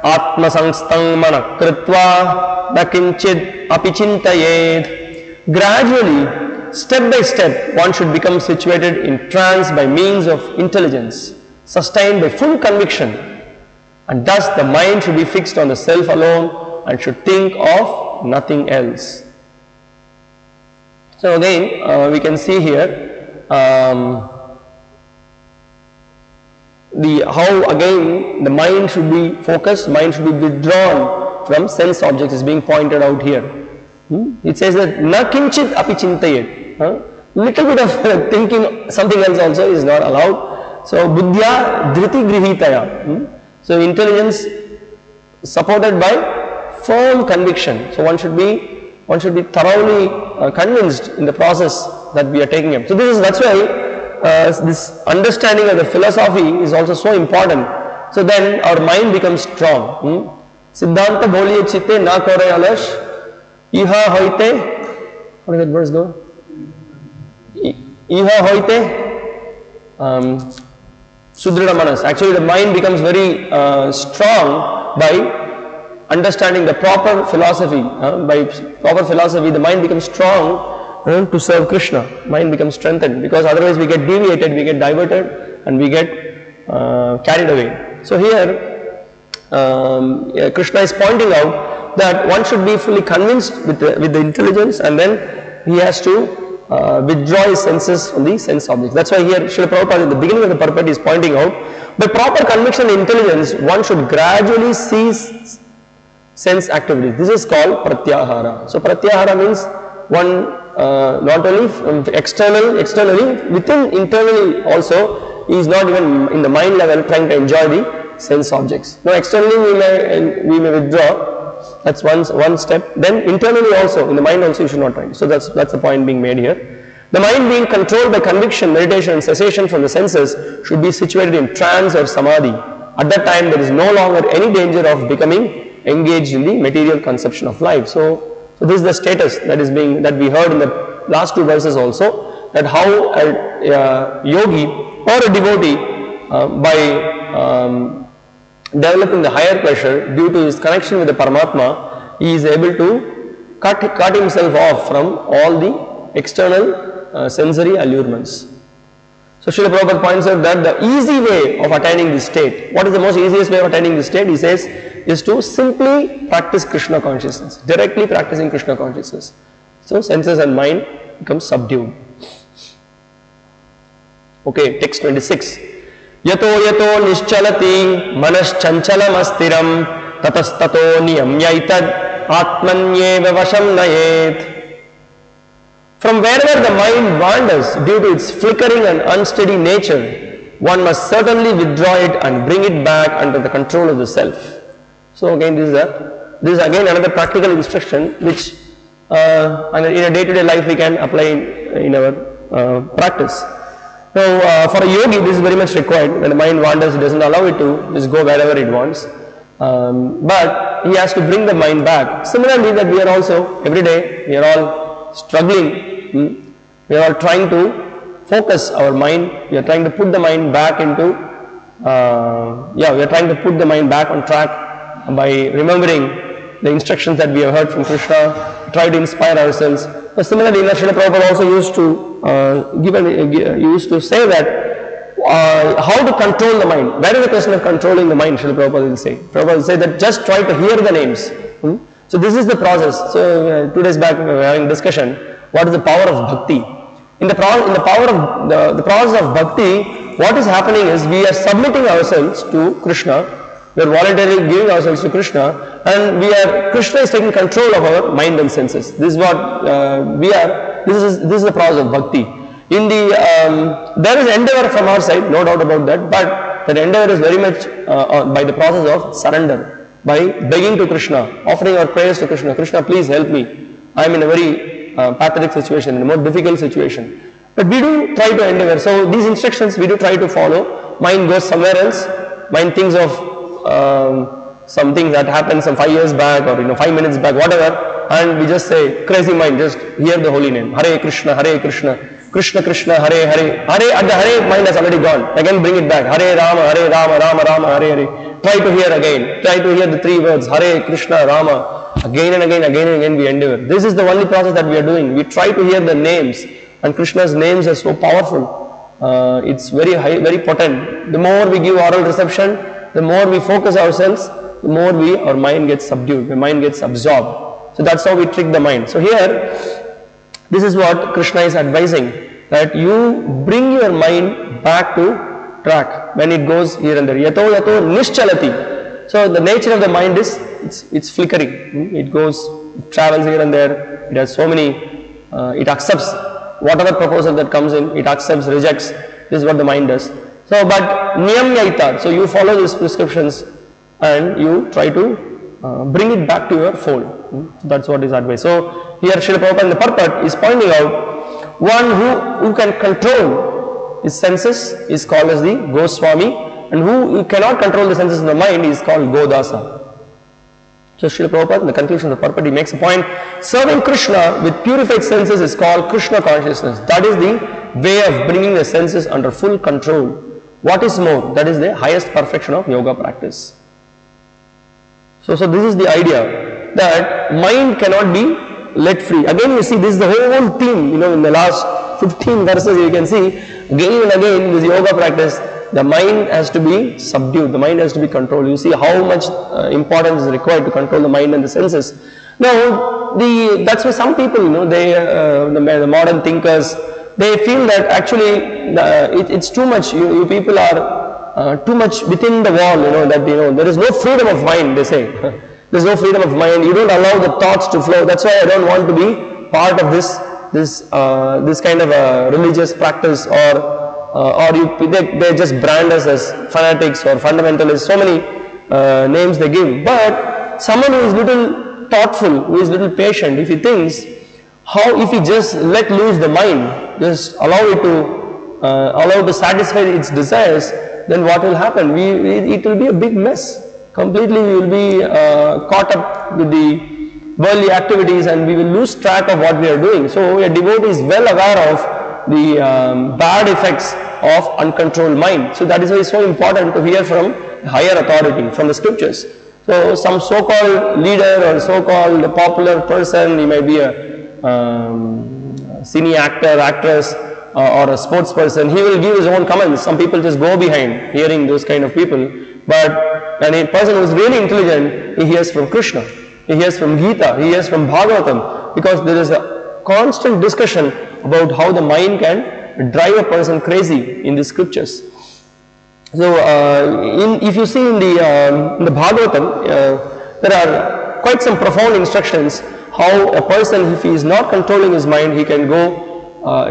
atma samstang manakritva nakinchid apichintayed. Gradually, step by step, one should become situated in trance by means of intelligence, sustained by full conviction, and thus the mind should be fixed on the self alone and should think of nothing else. So again, we can see here how again the mind should be focused, mind should be withdrawn from sense objects is being pointed out here. It says that na kinchit api chintayet. Little bit of thinking something else also is not allowed. So buddhya dhriti grihitaya. So intelligence supported by firm conviction. So one should be thoroughly convinced in the process that we are taking up. So that's why this understanding of the philosophy is also so important. So then our mind becomes strong. Siddhanta boliye chitte na kore alash iha hoite. How does that verse go? Iha hoite sudrida manas. Actually the mind becomes very strong by understanding the proper philosophy. By proper philosophy the mind becomes strong to serve Krishna. Mind becomes strengthened, because otherwise we get deviated, we get diverted and we get carried away. So here Krishna is pointing out that one should be fully convinced with the intelligence, and then he has to withdraw his senses from the sense objects. That's why here Srila Prabhupada in the beginning of the purport is pointing out, by proper conviction and intelligence one should gradually cease sense activities. This is called pratyahara. So pratyahara means one not only from externally, within internally also, he is not even in the mind level trying to enjoy the sense objects. Now externally we may withdraw. That's one step. Then internally also, in the mind also you should not try. So that's the point being made here. The mind being controlled by conviction, meditation and cessation from the senses should be situated in trance or samadhi. At that time there is no longer any danger of becoming engaged in the material conception of life. So this is the status that we heard in the last two verses also, that how a yogi or a devotee by developing the higher pleasure due to his connection with the Paramatma, he is able to cut himself off from all the external sensory allurements. So Srila Prabhupada points out that the easy way of attaining this state, what is the most easiest way of attaining this state, he says, is to simply practice Krishna consciousness, directly practicing Krishna consciousness. So senses and mind become subdued. Okay, text 26. Yato yato nischalati manas chanchalam astiram tatastato niyamyaitad atmanyeva vasham nayet. From wherever the mind wanders due to its flickering and unsteady nature, one must certainly withdraw it and bring it back under the control of the self. So again this is again another practical instruction which in a day-to-day life we can apply in our practice. So for a yogi this is very much required. When the mind wanders, it doesn't allow it to just go wherever it wants. But he has to bring the mind back. Similarly, that we are also every day we are all struggling. We are all trying to focus our mind. We are trying to put the mind back into we are trying to put the mind back on track by remembering the instructions that we have heard from Krishna. Try to inspire ourselves. But similarly, Srila Prabhupada also used to say that how to control the mind. Where is the question of controlling the mind? Srila Prabhupada will say. Prabhupada will say that just try to hear the names. So this is the process. So 2 days back we were having a discussion. What is the power of bhakti? In the power of the process of bhakti, what is happening is we are submitting ourselves to Krishna We are voluntarily giving ourselves to Krishna, and Krishna is taking control of our mind and senses. This is what we are. This is the process of bhakti. There is endeavor from our side, no doubt about that, but that endeavor is very much by the process of surrender, by begging to Krishna, offering our prayers to Krishna. Krishna, please help me. I am in a very pathetic situation, in a more difficult situation. But we do try to endeavor. So these instructions we do try to follow. Mind goes somewhere else. Mind thinks of something that happened some 5 years back, or 5 minutes back, whatever. And we just say, crazy mind, just hear the holy name. Hare Krishna, Krishna Krishna, Hare Hare. Hare, at the Hare, mind has already gone. Again bring it back. Hare Rama, Rama Rama, Hare Hare. Try to hear again. Try to hear the 3 words. Hare Krishna, Rama. Again and again we endeavor. This is the only process that we are doing. We try to hear the names. And Krishna's names are so powerful. It's very high, very potent. The more we give oral reception, the more we focus ourselves, the more our mind gets subdued, the mind gets absorbed. So that's how we trick the mind. So here, this is what Krishna is advising, that you bring your mind back to track when it goes here and there. Yato nischalati. So the nature of the mind is, it's flickering. It goes, it travels here and there. It has so many, it accepts whatever proposal that comes in, it accepts, rejects. This is what the mind does. So, but niyamyaita, so you follow these prescriptions and you try to bring it back to your fold. That's what is advised. So here Srila Prabhupada in the purport is pointing out, one who can control his senses is called as the Goswami, and who cannot control the senses in the mind is called Godasa. So Srila Prabhupada in the conclusion of the purport, he makes a point, serving Krishna with purified senses is called Krishna consciousness. That is the way of bringing the senses under full control. What is more, that is the highest perfection of yoga practice. So this is the idea, that mind cannot be let free. Again you see, this is the whole theme, in the last 15 verses you can see, again and again this yoga practice, the mind has to be subdued, the mind has to be controlled. You see how much importance is required to control the mind and the senses. Now, that's why some people, the modern thinkers, they feel that actually it's too much, you people are too much within the wall, there is no freedom of mind, they say. There is no freedom of mind, you don't allow the thoughts to flow. That's why I don't want to be part of this kind of a religious practice, or they just brand us as fanatics or fundamentalists, so many names they give. But someone who is little thoughtful, who is little patient, if he thinks, if he just let loose the mind, just allow it to satisfy its desires, then what will happen? It will be a big mess. Completely we will be caught up with the worldly activities, and we will lose track of what we are doing. So a devotee is well aware of the bad effects of uncontrolled mind. So that is why it's so important to hear from higher authority, from the scriptures. So some so-called leader or so-called popular person, he may be a cine actor, actress, or a sports person, he will give his own comments. Some people just go behind hearing those kind of people. But when a person who is really intelligent, he hears from Krishna, he hears from Gita, he hears from Bhagavatam, because there is a constant discussion about how the mind can drive a person crazy in the scriptures. So, if you see in the Bhagavatam, there are quite some profound instructions how a person, if he is not controlling his mind, he can go,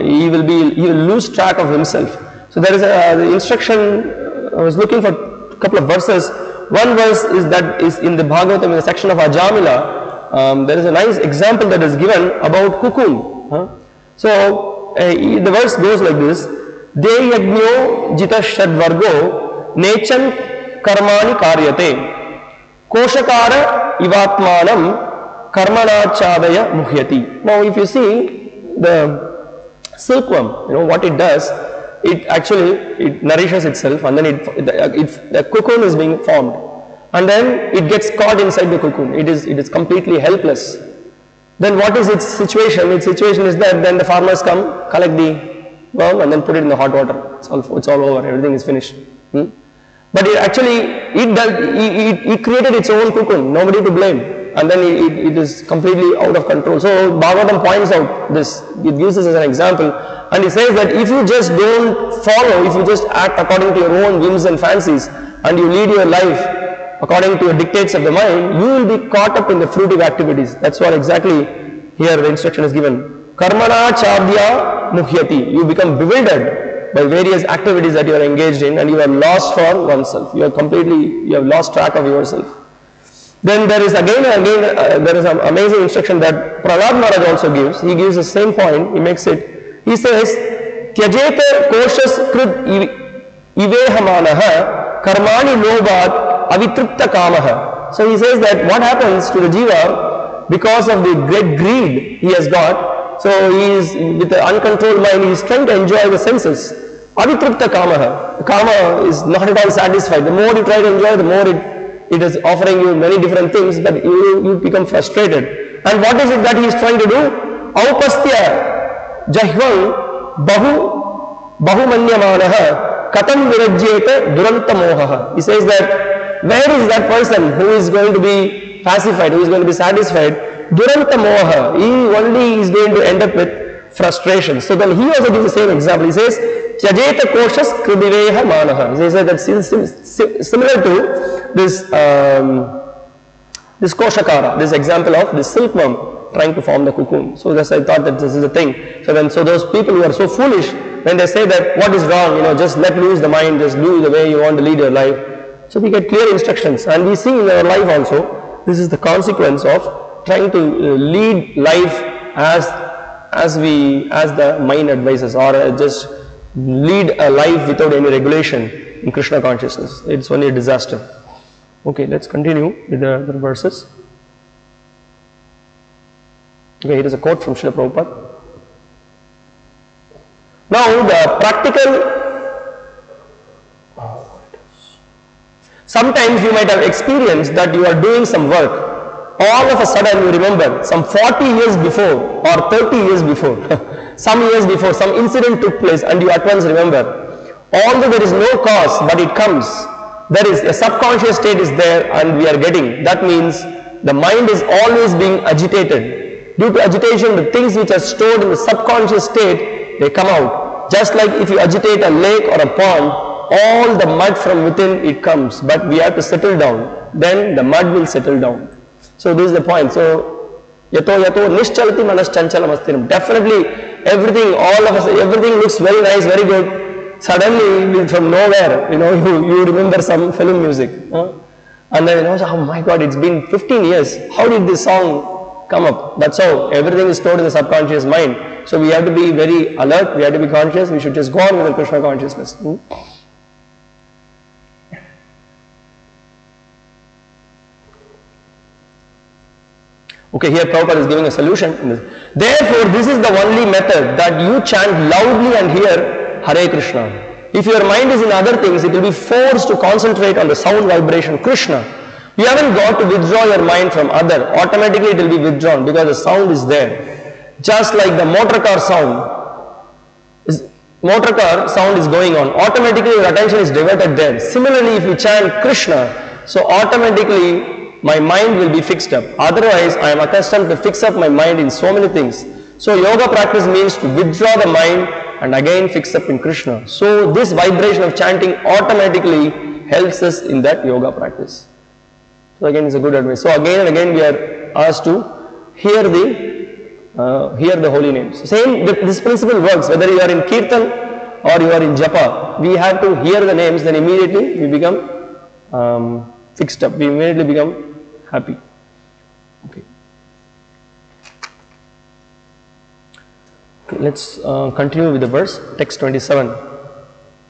he will lose track of himself. So there is the instruction. I was looking for a couple of verses. One verse is in the Bhagavatam, in the section of Ajamila. There is a nice example that is given about cocoon. So the verse goes like this: De yajño jitashad vargo nechan karmani karyate koshakara ivatmanam karmanachadaya muhyati. Now if you see the silkworm, what it does, it nourishes itself, and then the cocoon is being formed, and then it gets caught inside the cocoon. It is completely helpless. Then what is its situation? Its situation is that then the farmers come, collect the worm, and then put it in the hot water. It's all over. Everything is finished. But it created its own cocoon. Nobody to blame, and then it is completely out of control. So Bhagavatam points out this. It gives this as an example, and it says that if you just don't follow, if you just act according to your own whims and fancies, and you lead your life according to the dictates of the mind, you will be caught up in the fruitive activities. That's what exactly here the instruction is given. Karmana chadya muhyati. You become bewildered by various activities that you are engaged in, and you are lost for oneself. You have lost track of yourself. Then there is again and again, there is an amazing instruction that Prahlad Maharaj also gives. He gives the same point, he says, Tyajeta koshas krid ivehamanaha karmani lobhat avitripta kamaha. So he says that what happens to the jiva because of the great greed he has got, so he is with the uncontrolled mind, he is trying to enjoy the senses. Avitripta kamaha. Kama is not at all satisfied. The more you try to enjoy, the more it is offering you many different things, but you become frustrated. And what is it that he is trying to do? Aupastya jahvam bahumanyamanaha katam virajyeta duranta mohaha. He says that where is that person who is going to be pacified, who is going to be satisfied? Duranta moha. He only is going to end up with frustration. So then he also gives the same example. He says, Tyajeta koshas kridiveha manaha. He says that similar to this koshakara, this example of the silkworm trying to form the cocoon. So thus I thought that this is the thing. So those people who are so foolish, when they say that what is wrong, just let loose the mind, just do the way you want to lead your life. So we get clear instructions, and we see in our life also, this is the consequence of trying to lead life as the mind advises, or just lead a life without any regulation in Krishna consciousness. It's only a disaster. Okay, let's continue with the other verses. Okay, here is a quote from Srila Prabhupada. Now the practical, sometimes you might have experienced that you are doing some work. All of a sudden you remember some 40 years before or 30 years before, some years before, some incident took place, and you at once remember. Although there is no cause, but it comes. There is a subconscious state is there, and we are getting. That means the mind is always being agitated. Due to agitation, the things which are stored in the subconscious state, they come out. Just like if you agitate a lake or a pond, all the mud from within it comes, but we have to settle down. Then the mud will settle down. So this is the point. So yato nischalati manas chanchalam astinam. Definitely everything, all of us, everything looks very nice, very good. Suddenly from nowhere, you remember some film music. And then oh my God, it's been 15 years. How did this song come up? That's how everything is stored in the subconscious mind. So we have to be very alert, we have to be conscious, we should just go on with the Krishna consciousness. Okay, here Prabhupada is giving a solution. Therefore, this is the only method, that you chant loudly and hear Hare Krishna. If your mind is in other things, it will be forced to concentrate on the sound vibration Krishna. You haven't got to withdraw your mind from other. Automatically it will be withdrawn because the sound is there. Just like the motor car sound is going on. Automatically your attention is diverted there. Similarly, if you chant Krishna, so automatically my mind will be fixed up. Otherwise, I am accustomed to fix up my mind in so many things. So yoga practice means to withdraw the mind and again fix up in Krishna. So this vibration of chanting automatically helps us in that yoga practice. So again, it's a good advice. So again and again we are asked to hear the holy names. Same, this principle works whether you are in Kirtan or you are in Japa. We have to hear the names, then immediately we become fixed up. We immediately become happy. Okay. Let's continue with the verse, text 27.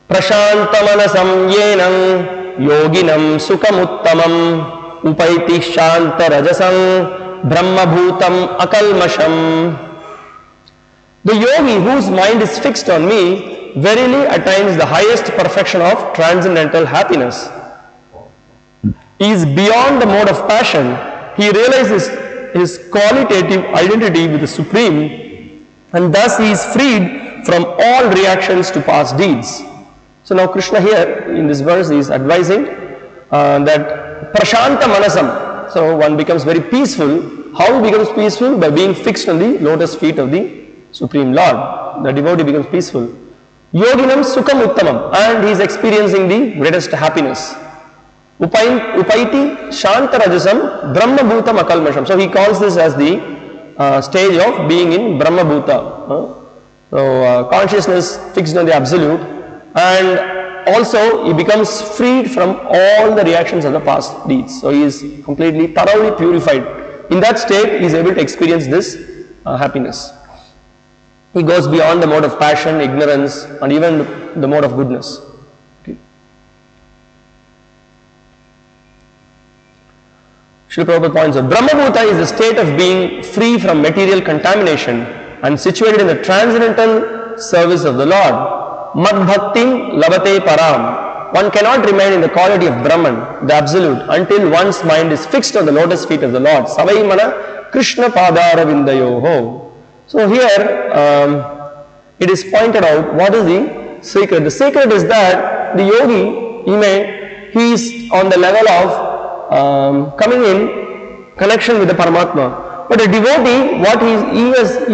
Prashantamanasam yenam yoginam sukamuttamam upaiti shanta rajasam brahmabhutam akalmasham. The yogi whose mind is fixed on me verily attains the highest perfection of transcendental happiness. He is beyond the mode of passion. He realizes his qualitative identity with the Supreme, and thus he is freed from all reactions to past deeds. So now Krishna here in this verse is advising that Prashanta Manasam. So one becomes very peaceful. How he becomes peaceful? By being fixed on the lotus feet of the Supreme Lord. The devotee becomes peaceful. Yoginam Sukham Uttamam, and he is experiencing the greatest happiness. Upaiti Shanta Rajasam Brahma Bhutam Akalmasham. So he calls this as the stage of being in Brahma Bhuta. So consciousness fixed on the absolute, and also he becomes freed from all the reactions of the past deeds. So he is completely, thoroughly purified. In that state, he is able to experience this happiness. He goes beyond the mode of passion, ignorance, and even the mode of goodness. Srila Prabhupada points out, Brahma Bhuta is the state of being free from material contamination and situated in the transcendental service of the Lord. Mad Bhaktim Labate Param. One cannot remain in the quality of Brahman, the Absolute, until one's mind is fixed on the lotus feet of the Lord. Savai Mana Krishna Padara Vindayoho. So here it is pointed out what is the secret. The secret is that the yogi, he is on the level of coming in connection with the Paramatma. But a devotee, what he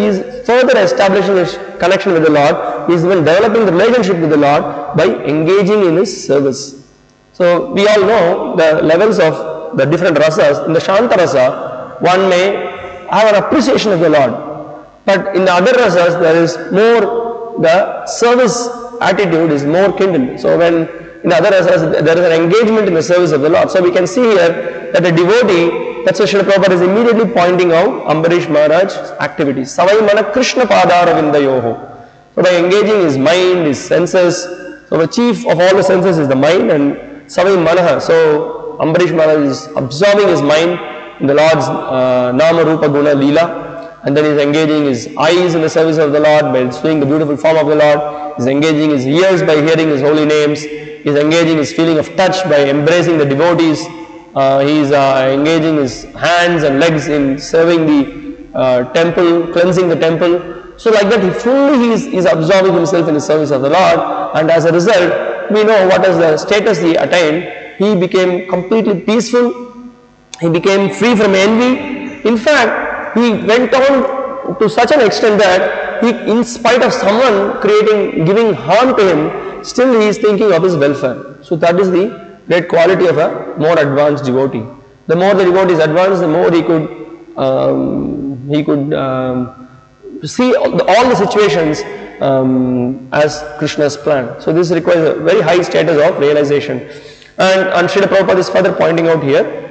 is further establishing his connection with the Lord, he is even developing the relationship with the Lord by engaging in his service. So we all know the levels of the different rasas. In the Shanta rasa, one may have an appreciation of the Lord. But in the other rasas, there is more, the service attitude is more kindled. So when in the other rasas, there is an engagement in the service of the Lord. So we can see here that a devotee, that's why Srila Prabhupada is immediately pointing out Ambarish Maharaj's activities. Savai Mana Krishna Padara Vindayoho. So by engaging his mind, his senses, so the chief of all the senses is the mind, and Savai Manaha. So Ambarish Maharaj is absorbing his mind in the Lord's Nama Rupa Guna Leela. And then he is engaging his eyes in the service of the Lord by seeing the beautiful form of the Lord. He is engaging his ears by hearing his holy names. He is engaging his feeling of touch by embracing the devotees. He is engaging his hands and legs in serving the temple, cleansing the temple. So like that, he is absorbing himself in the service of the Lord. And as a result, we know what is the status he attained. He became completely peaceful. He became free from envy. In fact, he went on to such an extent that he, in spite of someone giving harm to him, still he is thinking of his welfare. So that is the great quality of a more advanced devotee. The more the devotee is advanced, the more he could see all the situations as Krishna's plan. So this requires a very high status of realization. And Srila Prabhupada is further pointing out here,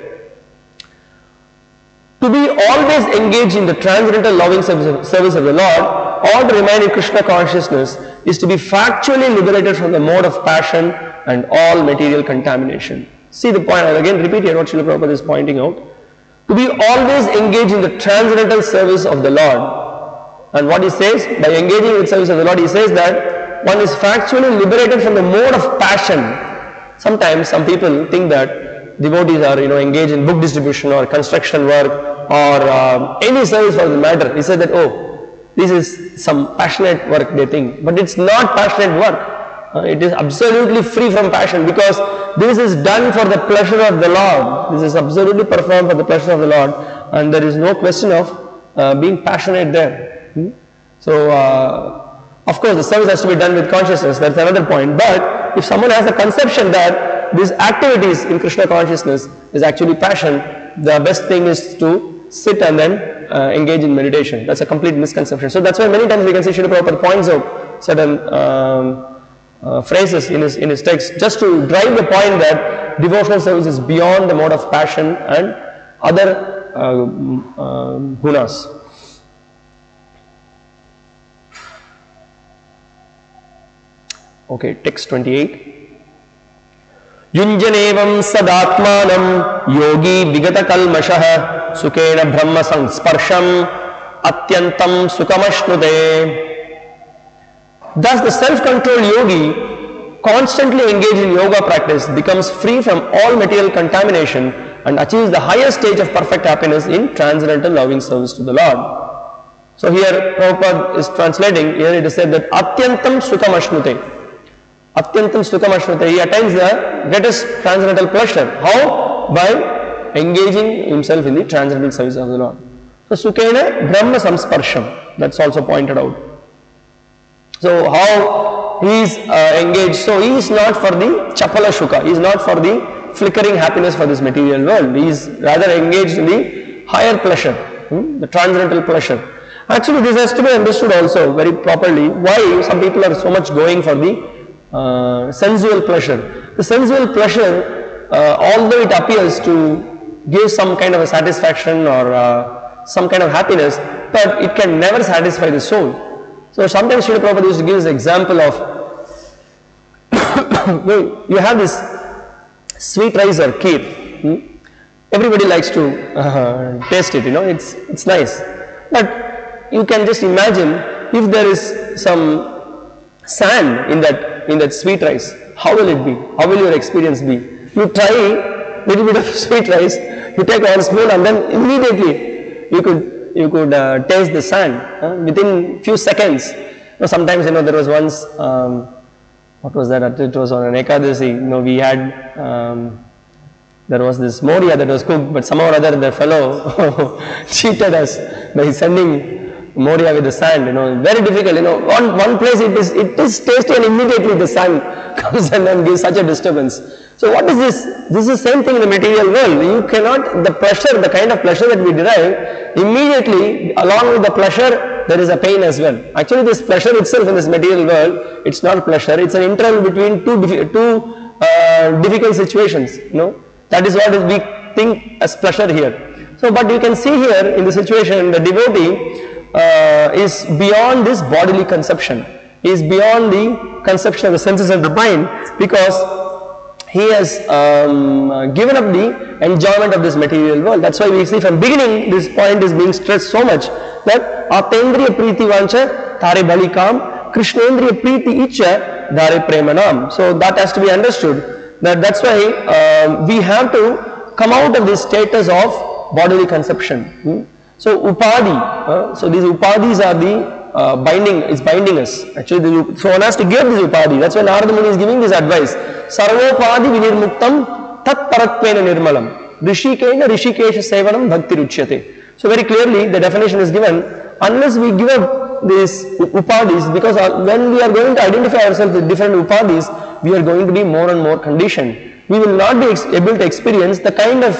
to be always engaged in the transcendental loving service of the Lord, or to remain in Krishna consciousness, is to be factually liberated from the mode of passion and all material contamination. See the point, I'll again repeat here what Srila Prabhupada is pointing out. To be always engaged in the transcendental service of the Lord. And what he says, by engaging in the service of the Lord, he says that one is factually liberated from the mode of passion. Sometimes some people think that devotees are engaged in book distribution or construction work or any service for the matter. He said that, oh, this is some passionate work, they think. But it's not passionate work. It is absolutely free from passion, because this is done for the pleasure of the Lord. This is absolutely performed for the pleasure of the Lord, and there is no question of being passionate there. So, of course, the service has to be done with consciousness. That's another point. But if someone has a conception that these activities in Krishna consciousness is actually passion, the best thing is to sit and then engage in meditation. That's a complete misconception. So that's why many times we can see Srila Prabhupada points out certain phrases in his text just to drive the point that devotional service is beyond the mode of passion and other gunas. Okay, text 28. Yunjanevam sadatmanam yogi vigata kalmashah sukena brahma sansparsham atyantam sukamashnute. Thus the self-controlled yogi, constantly engaged in yoga practice, becomes free from all material contamination and achieves the highest stage of perfect happiness in transcendental loving service to the Lord. So here Prabhupada is translating, here it is said that atyantam sukamashnute. Atyantam sukamashnute, he attains the greatest transcendental pleasure. How? By engaging himself in the transcendental service of the Lord. So sukena brahma samsparsham, that's also pointed out. So how he is engaged, so he is not for the chapala shuka, he is not for the flickering happiness for this material world. He is rather engaged in the higher pleasure, the transcendental pleasure. Actually, this has to be understood also very properly. Why some people are so much going for the sensual pleasure. The sensual pleasure, although it appears to give some kind of a satisfaction or some kind of happiness, but it can never satisfy the soul. So sometimes Srila Prabhupada used to give this example of you have this sweet rice or kheer. Everybody likes to taste it, it's nice. But you can just imagine if there is some sand in that sweet rice, how will it be? How will your experience be? You try a little bit of sweet rice, you take one spoon and then immediately you could taste the sand within few seconds. Sometimes there was once what was that? It was on an Ekadasi. We had there was this moria that was cooked, but somehow or other the fellow cheated us by sending moria with the sand. Very difficult. One place it is tasty and immediately the sand comes and gives such a disturbance. So what is this? This is the same thing in the material world. You cannot, the kind of pleasure that we derive, immediately along with the pleasure there is a pain as well. Actually this pleasure itself in this material world, it's not pleasure, it's an interval between two difficult situations. That is what we think as pleasure here. So but you can see here in the situation, the devotee is beyond this bodily conception, is beyond the conception of the senses of the mind, because he has given up the enjoyment of this material world. That's why we see from beginning this point is being stressed so much, that Apendriya Priti Vancha Thare Balikam Krishnendriya Priti Icha Dhare Premanam. So that has to be understood. That's why we have to come out of this status of bodily conception. So Upadi, so these Upadis are the binding us. Actually, so one has to give this Upadi. That's why Narada Muni is giving this advice. Sarvopadi vinirmuktam tat paratpena nirmalam rishikena rishikesha sevanam bhakti ruchyate. So very clearly the definition is given, unless we give up these Upadis, because when we are going to identify ourselves with different Upadis, we are going to be more and more conditioned. We will not be able to experience the kind of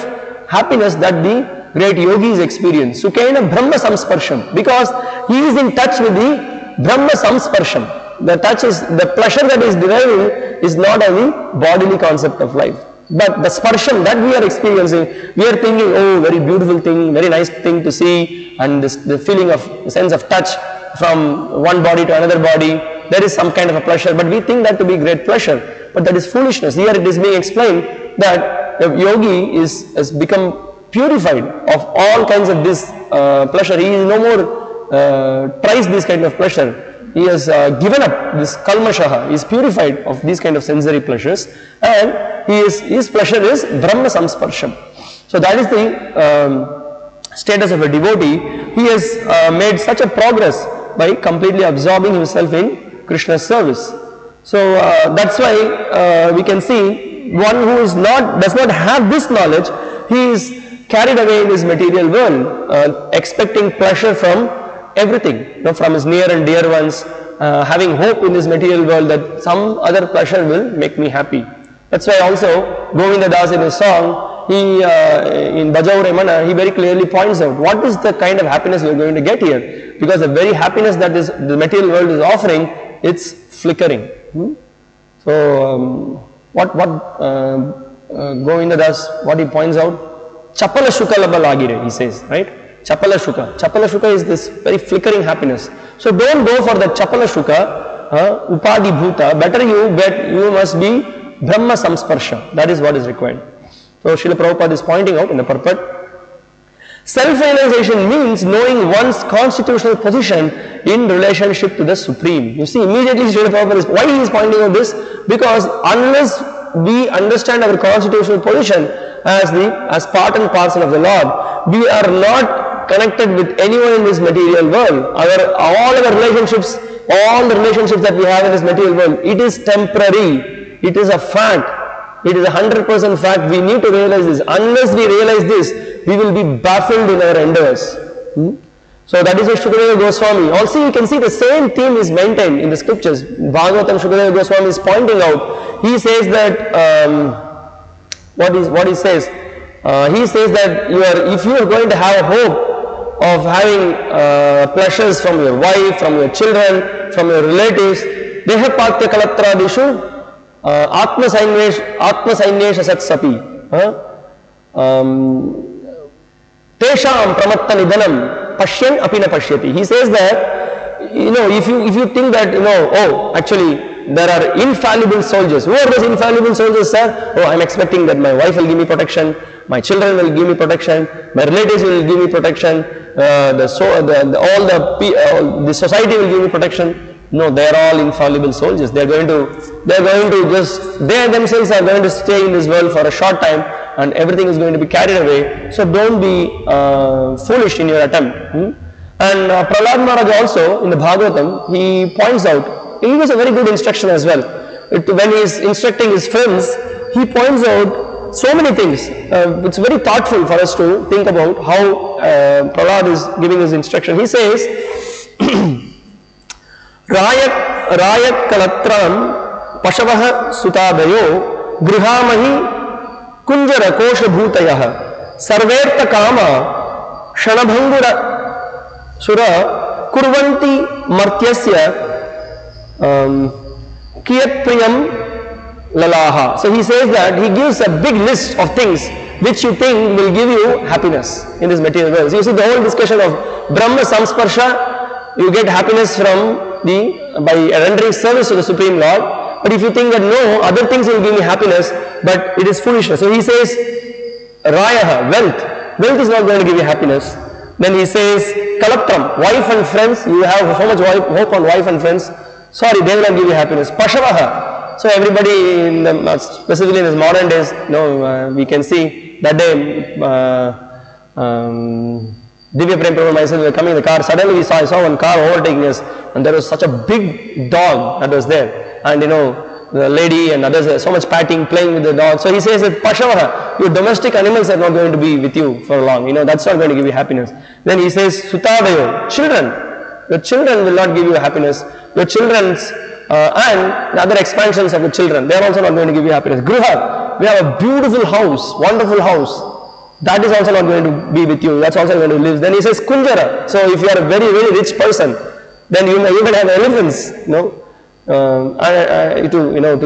happiness that the great yogis experience. Sukhena Brahma Samsparsham, because he is in touch with the Brahma Samsparsham. The touch is, the pleasure that is deriving is not of the bodily concept of life, but the sparsham that we are experiencing, we are thinking, oh, very beautiful thing, very nice thing to see, and the feeling of, the sense of touch from one body to another body, there is some kind of a pleasure, but we think that to be great pleasure, but that is foolishness. Here it is being explained that the yogi has become purified of all kinds of this pleasure. He is no more tries this kind of pleasure. He has given up this kalmashaha. He is purified of these kind of sensory pleasures, and his pleasure is Brahma Samsparsham. So that is the status of a devotee. He has made such a progress by completely absorbing himself in Krishna's service. So that's why we can see one who does not have this knowledge, he is carried away in this material world, expecting pleasure from everything, from his near and dear ones, having hope in this material world that some other pleasure will make me happy. That's why also Govinda Das in his song, he in Bajau Remana, he very clearly points out what is the kind of happiness we are going to get here, because the very happiness that the material world is offering, it's flickering. So what Govinda Das, what he points out, Chapala Shukalaba Lagire, he says, right? Chapala Shuka. Chapala Shuka is this very flickering happiness. So don't go for the Chapala Shuka, Upadi Bhuta. Better you must be Brahma Samsparsha. That is what is required. So Srila Prabhupada is pointing out in the purport. Self-realization means knowing one's constitutional position in relationship to the Supreme. You see, immediately Srila Prabhupada is, why he is pointing out this? Because unless we understand our constitutional position as part and parcel of the Lord, we are not connected with anyone in this material world. All our relationships, all the relationships that we have in this material world, it is temporary. It is a fact. It is 100% fact. We need to realize this. Unless we realize this, we will be baffled in our endeavors. So that is what Shukadeva Goswami. Also you can see the same theme is maintained in the scriptures. Bhagavatam Shukadeva Goswami is pointing out. He says that what he says. He says that if you are going to have hope of having pleasures from your wife, from your children, from your relatives, deha patya kalatradishu atma sainyesha satsapi tesham pramatta nidanam pashyan apina pashyati. He says that, if you think that, actually there are infallible soldiers. Who are those infallible soldiers, sir? Oh, I am expecting that my wife will give me protection, my children will give me protection, my relatives will give me protection, the society will give me protection. No, they are all infallible soldiers. They themselves are going to stay in this world for a short time, and everything is going to be carried away. So don't be foolish in your attempt. And Prahlad Maharaj also in the Bhagavatam, he points out, he gives a very good instruction as well. When he is instructing his friends, he points out so many things. It's very thoughtful for us to think about how Prahlad is giving his instruction. He says, Rayat kalatram pashavah sutadayo grihamahi kunjara kosha bhutayah sarverta kama shanabhangura sura kurvanti martyasya kiyat priyam lalaha. So he says that he gives a big list of things which you think will give you happiness in this material world. So you see the whole discussion of Brahma Samsparsha, you get happiness by rendering service to the Supreme Lord. But if you think that no, other things will give me happiness, but it is foolishness. So he says, Rayaha, wealth is not going to give you happiness. Then he says, Kalatram, wife and friends, you have so much hope on wife and friends. Sorry, they will not give you happiness. Pashavaha. So everybody, specifically in his modern days, we can see that day, Divya Prem Prabhu and myself were coming in the car. Suddenly I saw one car overtaking us, and there was such a big dog that was there. And the lady and others, so much patting, playing with the dog. So he says that Pashavaha, your domestic animals are not going to be with you for long. That's not going to give you happiness. Then he says, Sutadayo, children. Your children will not give you happiness. Your children's and the other expansions of the children, they are also not going to give you happiness. Gruha, we have a beautiful house, wonderful house. That is also not going to be with you. That's also going to live. Then he says Kunjara. So if you are a very, very rich person, then you may even have elephants. To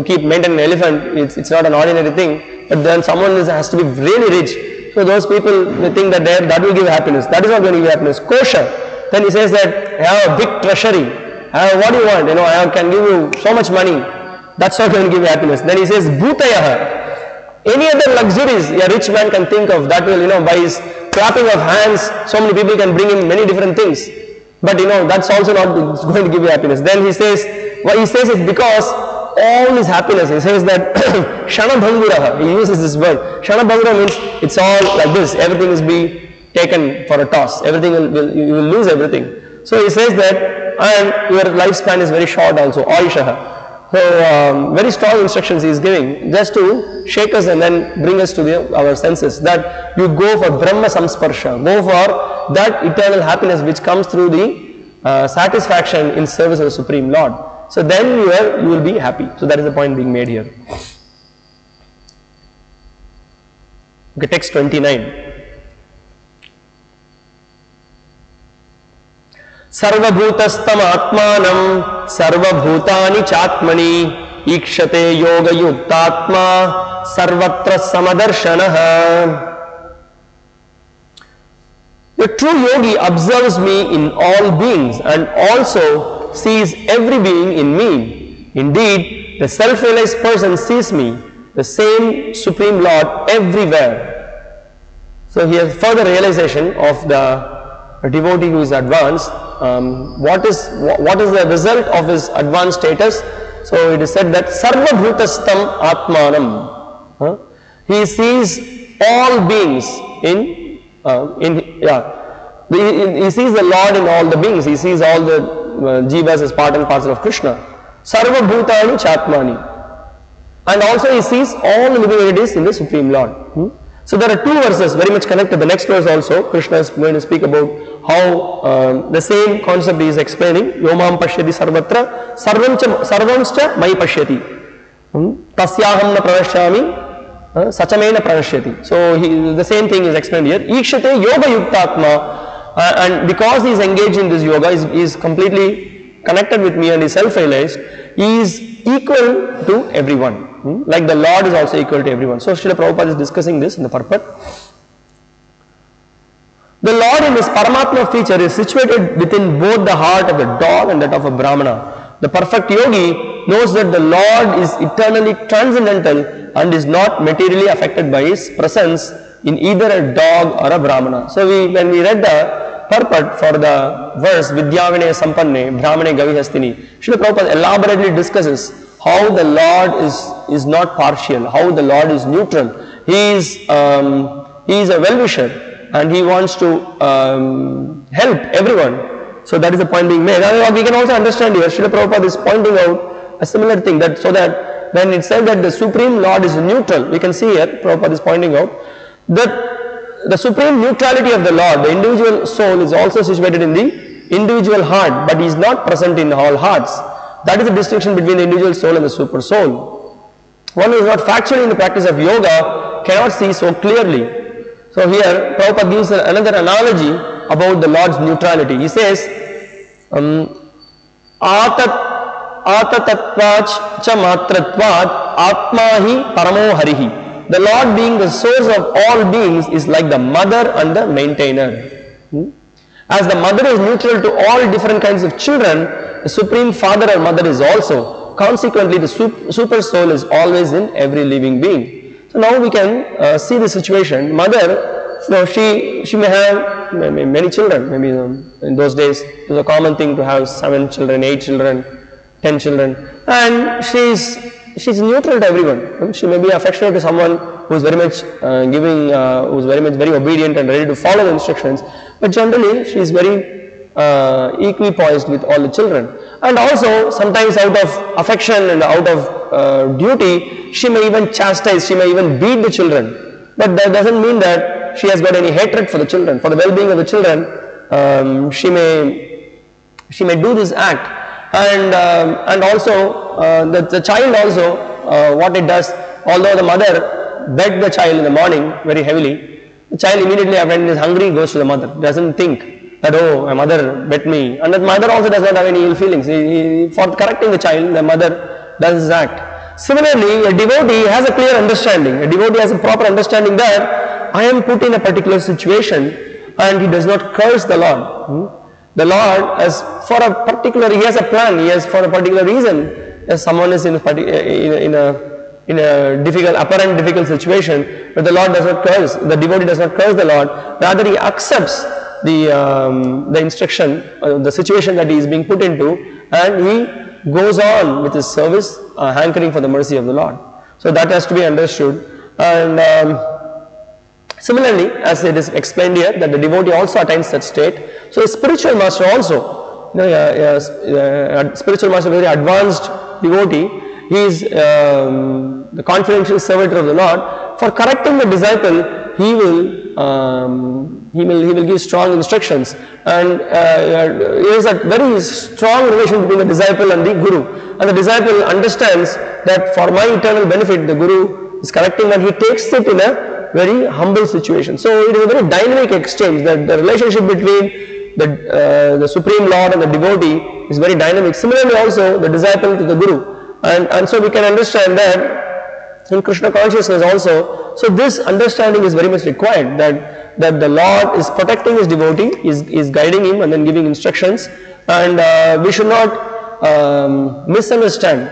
keep maintaining an elephant, it's not an ordinary thing. But then someone has to be really rich. So those people, they think that that will give happiness. That is not going to give happiness. Kosha. Then he says that I have a big treasury. What do you want? I can give you so much money. That's not going to give you happiness. Then he says Bhutayaha. Any other luxuries a rich man can think of, that will, by his clapping of hands, so many people can bring him many different things. But that's also not going to give you happiness. Then he says, what he says is because all his happiness, he says that Shanabhanguraha, he uses this word. Shanabhangura means it's all like this, everything is being taken for a toss, everything you will lose everything. So he says that, and your lifespan is very short also, Aishaha. So very strong instructions he is giving, just to shake us and then bring us to our senses, that you go for Brahma Samsparsha, go for that eternal happiness which comes through the satisfaction in service of the Supreme Lord. So then you will be happy. So that is the point being made here. Okay, text 29. Sarvabhutastam atmanam sarvabhutani chatmani ikshate yoga yuktatma sarvatra samadarshanaha. The true yogi observes me in all beings and also sees every being in me. Indeed, the self-realized person sees me, the same Supreme Lord, everywhere. So here further realization of the devotee who is advanced. What is the result of his advanced status? So it is said that Sarva Bhutastam Atmanam. He sees all beings he sees the Lord in all the beings. He sees all the jivas as part and parcel of Krishna. Sarva Bhutani Chatmani. And also he sees all the living entities in the Supreme Lord. So there are two verses very much connected. The next verse also, Krishna is going to speak about how the same concept he is explaining. Yomam pashyati sarvatra sarvamscha mai pashyati. Tasyaham na pravashyami Sachamena pranashyati. So the same thing is explained here. Ikshate yoga yuktatma. And because he is engaged in this yoga, he is completely connected with me and is self-realized, he is equal to everyone. Like the Lord is also equal to everyone. So Srila Prabhupada is discussing this in the purport. The Lord in his Paramatma feature is situated within both the heart of the dog and that of a Brahmana. The perfect yogi knows that the Lord is eternally transcendental and is not materially affected by his presence in either a dog or a Brahmana. So when we read the purport for the verse Vidyavinaya Sampanne Brahmane Gavihastini, Srila Prabhupada elaborately discusses how the Lord is not partial, how the Lord is neutral. He is a well-wisher and he wants to help everyone. So that is the point being made. And we can also understand here, Srila Prabhupada is pointing out a similar thing, that so that when it said that the Supreme Lord is neutral, we can see here, Prabhupada is pointing out that the supreme neutrality of the Lord, the individual soul is also situated in the individual heart, but he is not present in all hearts. That is the distinction between the individual soul and the super soul. One who is not factually in the practice of yoga cannot see so clearly. So here Prabhupada gives another analogy about the Lord's neutrality. He says, Atatatvac cha matratvat atmahi paramo harihi. The Lord being the source of all beings is like the mother and the maintainer. As the mother is neutral to all different kinds of children, the supreme father or mother is also. Consequently, the super soul is always in every living being. So now we can see the situation. Mother, she may have many children. Maybe in those days it was a common thing to have 7 children, 8 children, 10 children, and she's neutral to everyone. She may be affectionate to someone who is very much who is very obedient and ready to follow the instructions, but generally she is very equipoised with all the children. And also sometimes out of affection and out of duty, she may even chastise, she may even beat the children. But that doesn't mean that she has got any hatred for the children. For the well-being of the children, she may do this act. And also the child also, what it does, although the mother begged the child in the morning very heavily, the child immediately when he is hungry goes to the mother, doesn't think that, oh, my mother begged me, and the mother also does not have any ill feelings. For correcting the child, the mother does his act. Similarly, a devotee has a clear understanding, a devotee has a proper understanding that I am put in a particular situation and he does not curse the Lord. The Lord, he has a plan, he has for a particular reason. If someone is in a apparent difficult situation, but the Lord does not curse, the devotee does not curse the Lord, rather he accepts the instruction, the situation that he is being put into, and he goes on with his service, hankering for the mercy of the Lord. So that has to be understood. And similarly, as it is explained here, that the devotee also attains that state. So a spiritual master also, spiritual master, very advanced devotee, he is the confidential servant of the Lord. For correcting the disciple, he will give strong instructions, and there is a very strong relation between the disciple and the guru. And the disciple understands that for my eternal benefit, the guru is correcting, and he takes it in a very humble situation. So it is a very dynamic exchange. That the relationship between the Supreme Lord and the devotee is very dynamic. Similarly also the disciple to the guru. And so we can understand that in Krishna consciousness also, so this understanding is very much required, that the Lord is protecting his devotee, is guiding him and then giving instructions, and we should not misunderstand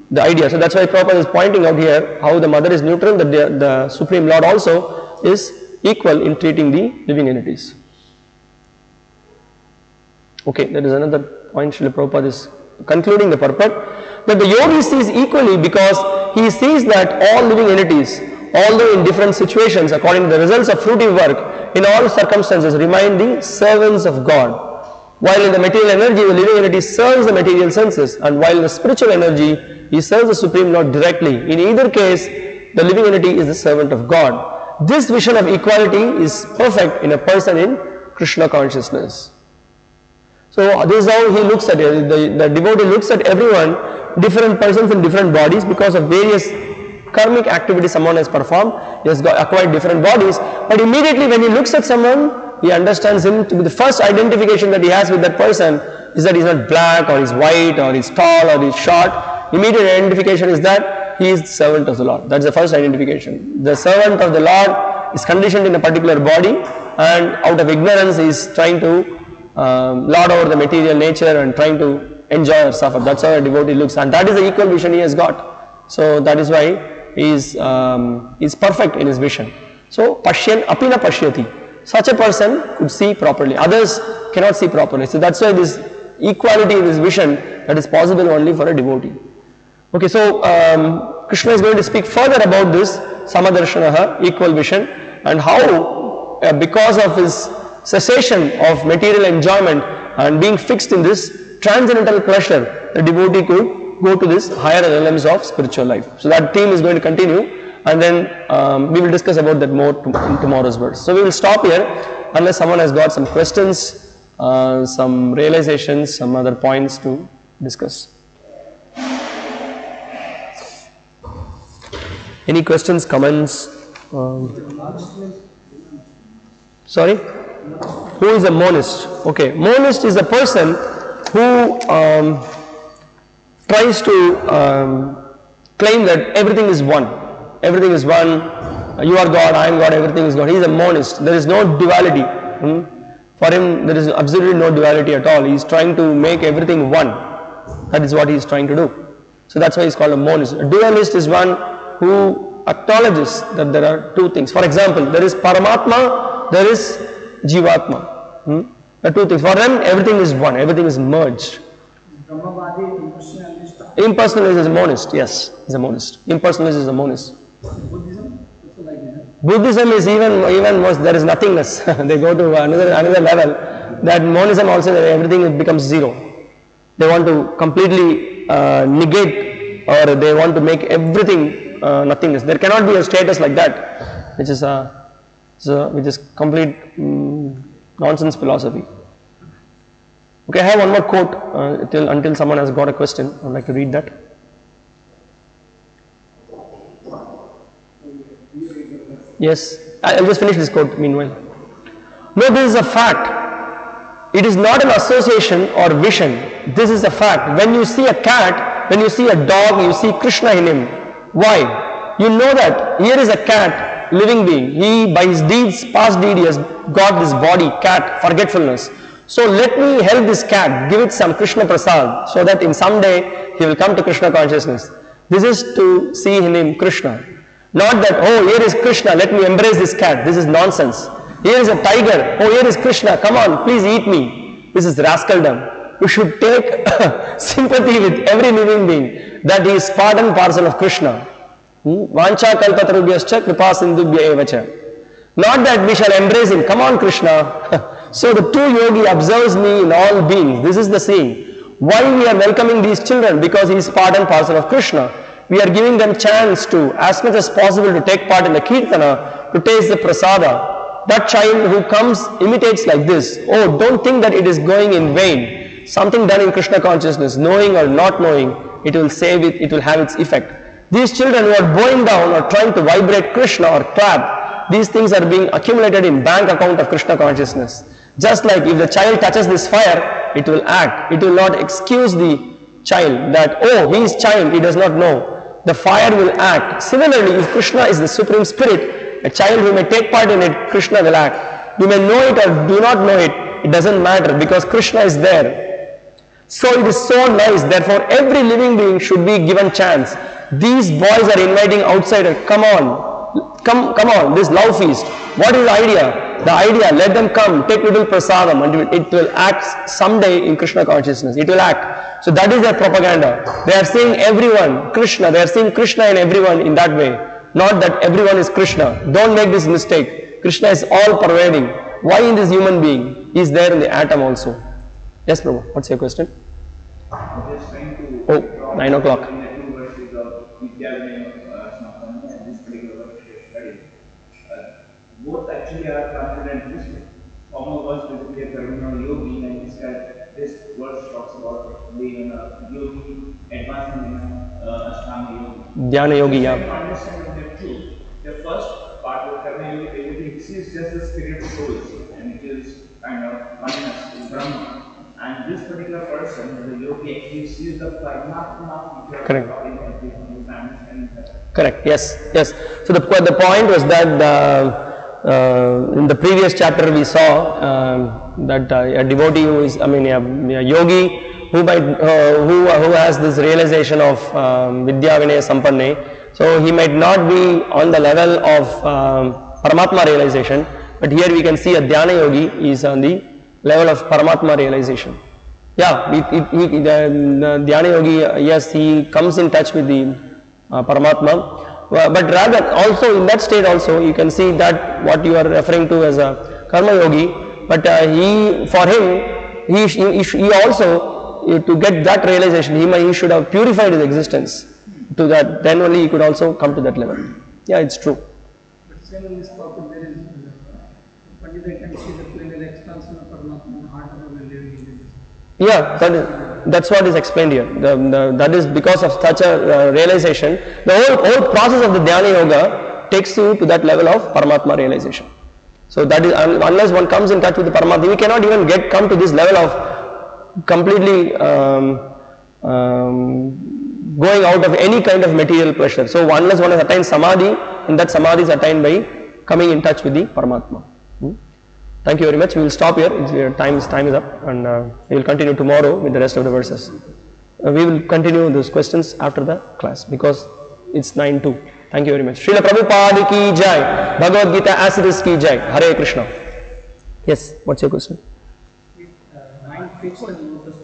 the idea. So that's why Prabhupada is pointing out here how the mother is neutral, that the Supreme Lord also is equal in treating the living entities. Okay, that is another point. Srila Prabhupada is concluding the purport, that the yogi sees equally because he sees that all living entities, although in different situations according to the results of fruitive work, in all circumstances remain the servants of God. While in the material energy, the living entity serves the material senses, and while in the spiritual energy, he serves the Supreme Lord directly. In either case, the living entity is the servant of God. This vision of equality is perfect in a person in Krishna consciousness. So this is how he looks at it. The devotee looks at everyone, different persons in different bodies, because of various karmic activity someone has performed, he has acquired different bodies, but immediately when he looks at someone, he understands him to be the first identification that he has with that person is that he's not black or he's white or he's tall or he's short. Immediate identification is that he is the servant of the Lord. That's the first identification. The servant of the Lord is conditioned in a particular body, and out of ignorance he is trying to lord over the material nature and trying to enjoy or suffer. That's how a devotee looks, and that is the equal vision he has got. So that is why he is perfect in his vision. So pashyan apina pashyati. Such a person could see properly. Others cannot see properly. So that's why this equality in his vision that is possible only for a devotee. Okay, so Krishna is going to speak further about this samadarshanaha, equal vision, and how because of his cessation of material enjoyment and being fixed in this transcendental pleasure, the devotee could go to this higher realms of spiritual life. So that theme is going to continue, and then we will discuss about that more in tomorrow's verse. So we will stop here unless someone has got some questions, some realizations, some other points to discuss. Any questions, comments? Sorry? Who is a monist? Okay, monist is a person who tries to claim that everything is one. Everything is one. You are God, I am God, everything is God. He is a monist. There is no duality. For him, there is absolutely no duality at all. He is trying to make everything one. That is what he is trying to do. So that's why he is called a monist. A dualist is one who acknowledges that there are two things. For example, there is Paramatma, there is Jivatma. The two things. For them, everything is one, everything is merged. Impersonalist is a monist, yes, is a monist. Impersonalist is a monist. Buddhism is even worse. There is nothingness. They go to another level. That monism also, everything becomes zero. They want to completely negate, or they want to make everything nothingness. There cannot be a status like that, which is complete nonsense philosophy. Okay, I have one more quote until someone has got a question. I would like to read that. Yes, I'll just finish this quote meanwhile. No, this is a fact. It is not an association or vision. This is a fact. When you see a cat, when you see a dog, you see Krishna in him. Why? You know that here is a cat, living being. He, by his deeds, past deed, he has got this body, cat, forgetfulness. So let me help this cat, give it some Krishna Prasad, so that in some day he will come to Krishna consciousness. This is to see in him Krishna. Not that, oh, here is Krishna, let me embrace this cat. This is nonsense. Here is a tiger. Oh, here is Krishna. Come on, please eat me. This is rascaldom. You should take sympathy with every living being that he is part and parcel of Krishna. Vancha kalpatarubhyascha kripa sindhubhya evacha. Not that we shall embrace him. Come on, Krishna. So the true yogi observes me in all beings. This is the scene. Why we are welcoming these children? Because he is part and parcel of Krishna. We are giving them chance to, as much as possible, to take part in the kirtana, to taste the prasada. That child who comes imitates like this. Oh, don't think that it is going in vain. Something done in Krishna consciousness, knowing or not knowing, it will save it, it will have its effect. These children who are bowing down or trying to vibrate Krishna or clap, these things are being accumulated in bank account of Krishna consciousness. Just like if the child touches this fire, it will act. It will not excuse the child that, oh, he is child, he does not know. The fire will act. Similarly, if Krishna is the Supreme Spirit, a child who may take part in it, Krishna will act. You may know it or do not know it, it doesn't matter because Krishna is there. So it is so nice, therefore every living being should be given chance. These boys are inviting outsiders, come on, this love feast. What is the idea? The idea, let them come, take little prasadam, and it will act someday in Krishna consciousness. It will act. So that is their propaganda. They are seeing everyone, Krishna, they are seeing Krishna in everyone in that way. Not that everyone is Krishna. Don't make this mistake. Krishna is all pervading. Why in this human being? He is there in the atom also. Yes, Prabhu, what's your question? Oh, 9 o'clock. Both actually are transcendental. Former was basically a terminal yogi, and this guy this verse talks about being a yogi, advancing in Ashtanga yogi. Dhyana yogi, yeah. Understanding that too. The first part of Karma yogi, everything sees just the spirit souls, and it is kind of oneness, is Brahma. And this particular person, the yogi, actually sees the Paramatma, which Correct. And Correct. Yes. Yes. So the point was that in the previous chapter we saw that a devotee who is, I mean, a yogi who might who has this realization of Vidya Vinaya Sampanne, so he might not be on the level of Paramatma realization, but here we can see a Dhyana yogi is on the level of Paramatma realization. Yeah, the Dhyana yogi, yes, he comes in touch with the Paramatma, but rather also in that state also you can see that what you are referring to as a Karma yogi, but for him, he also, to get that realization, he should have purified his existence to that, then only he could also come to that level. Yeah, it's true. But still in this topic there is, Pandita can see the clear expansion of Paramatma in the heart of the living. Yeah, that's what is explained here. That is because of such a realization. The whole process of the Dhyana Yoga takes you to that level of Paramatma realization. So that is, unless one comes in touch with the Paramatma, we cannot even come to this level of completely going out of any kind of material pleasure. So unless one has attained Samadhi, and that Samadhi is attained by coming in touch with the Paramatma. Thank you very much. We will stop here. Time is up, and we will continue tomorrow with the rest of the verses. We will continue those questions after the class because it's 9:02. Thank you very much. Srila Prabhupada ki jai. Bhagavad Gita as it is ki jai. Hare Krishna. Yes, what's your question? Mind fixed and lotus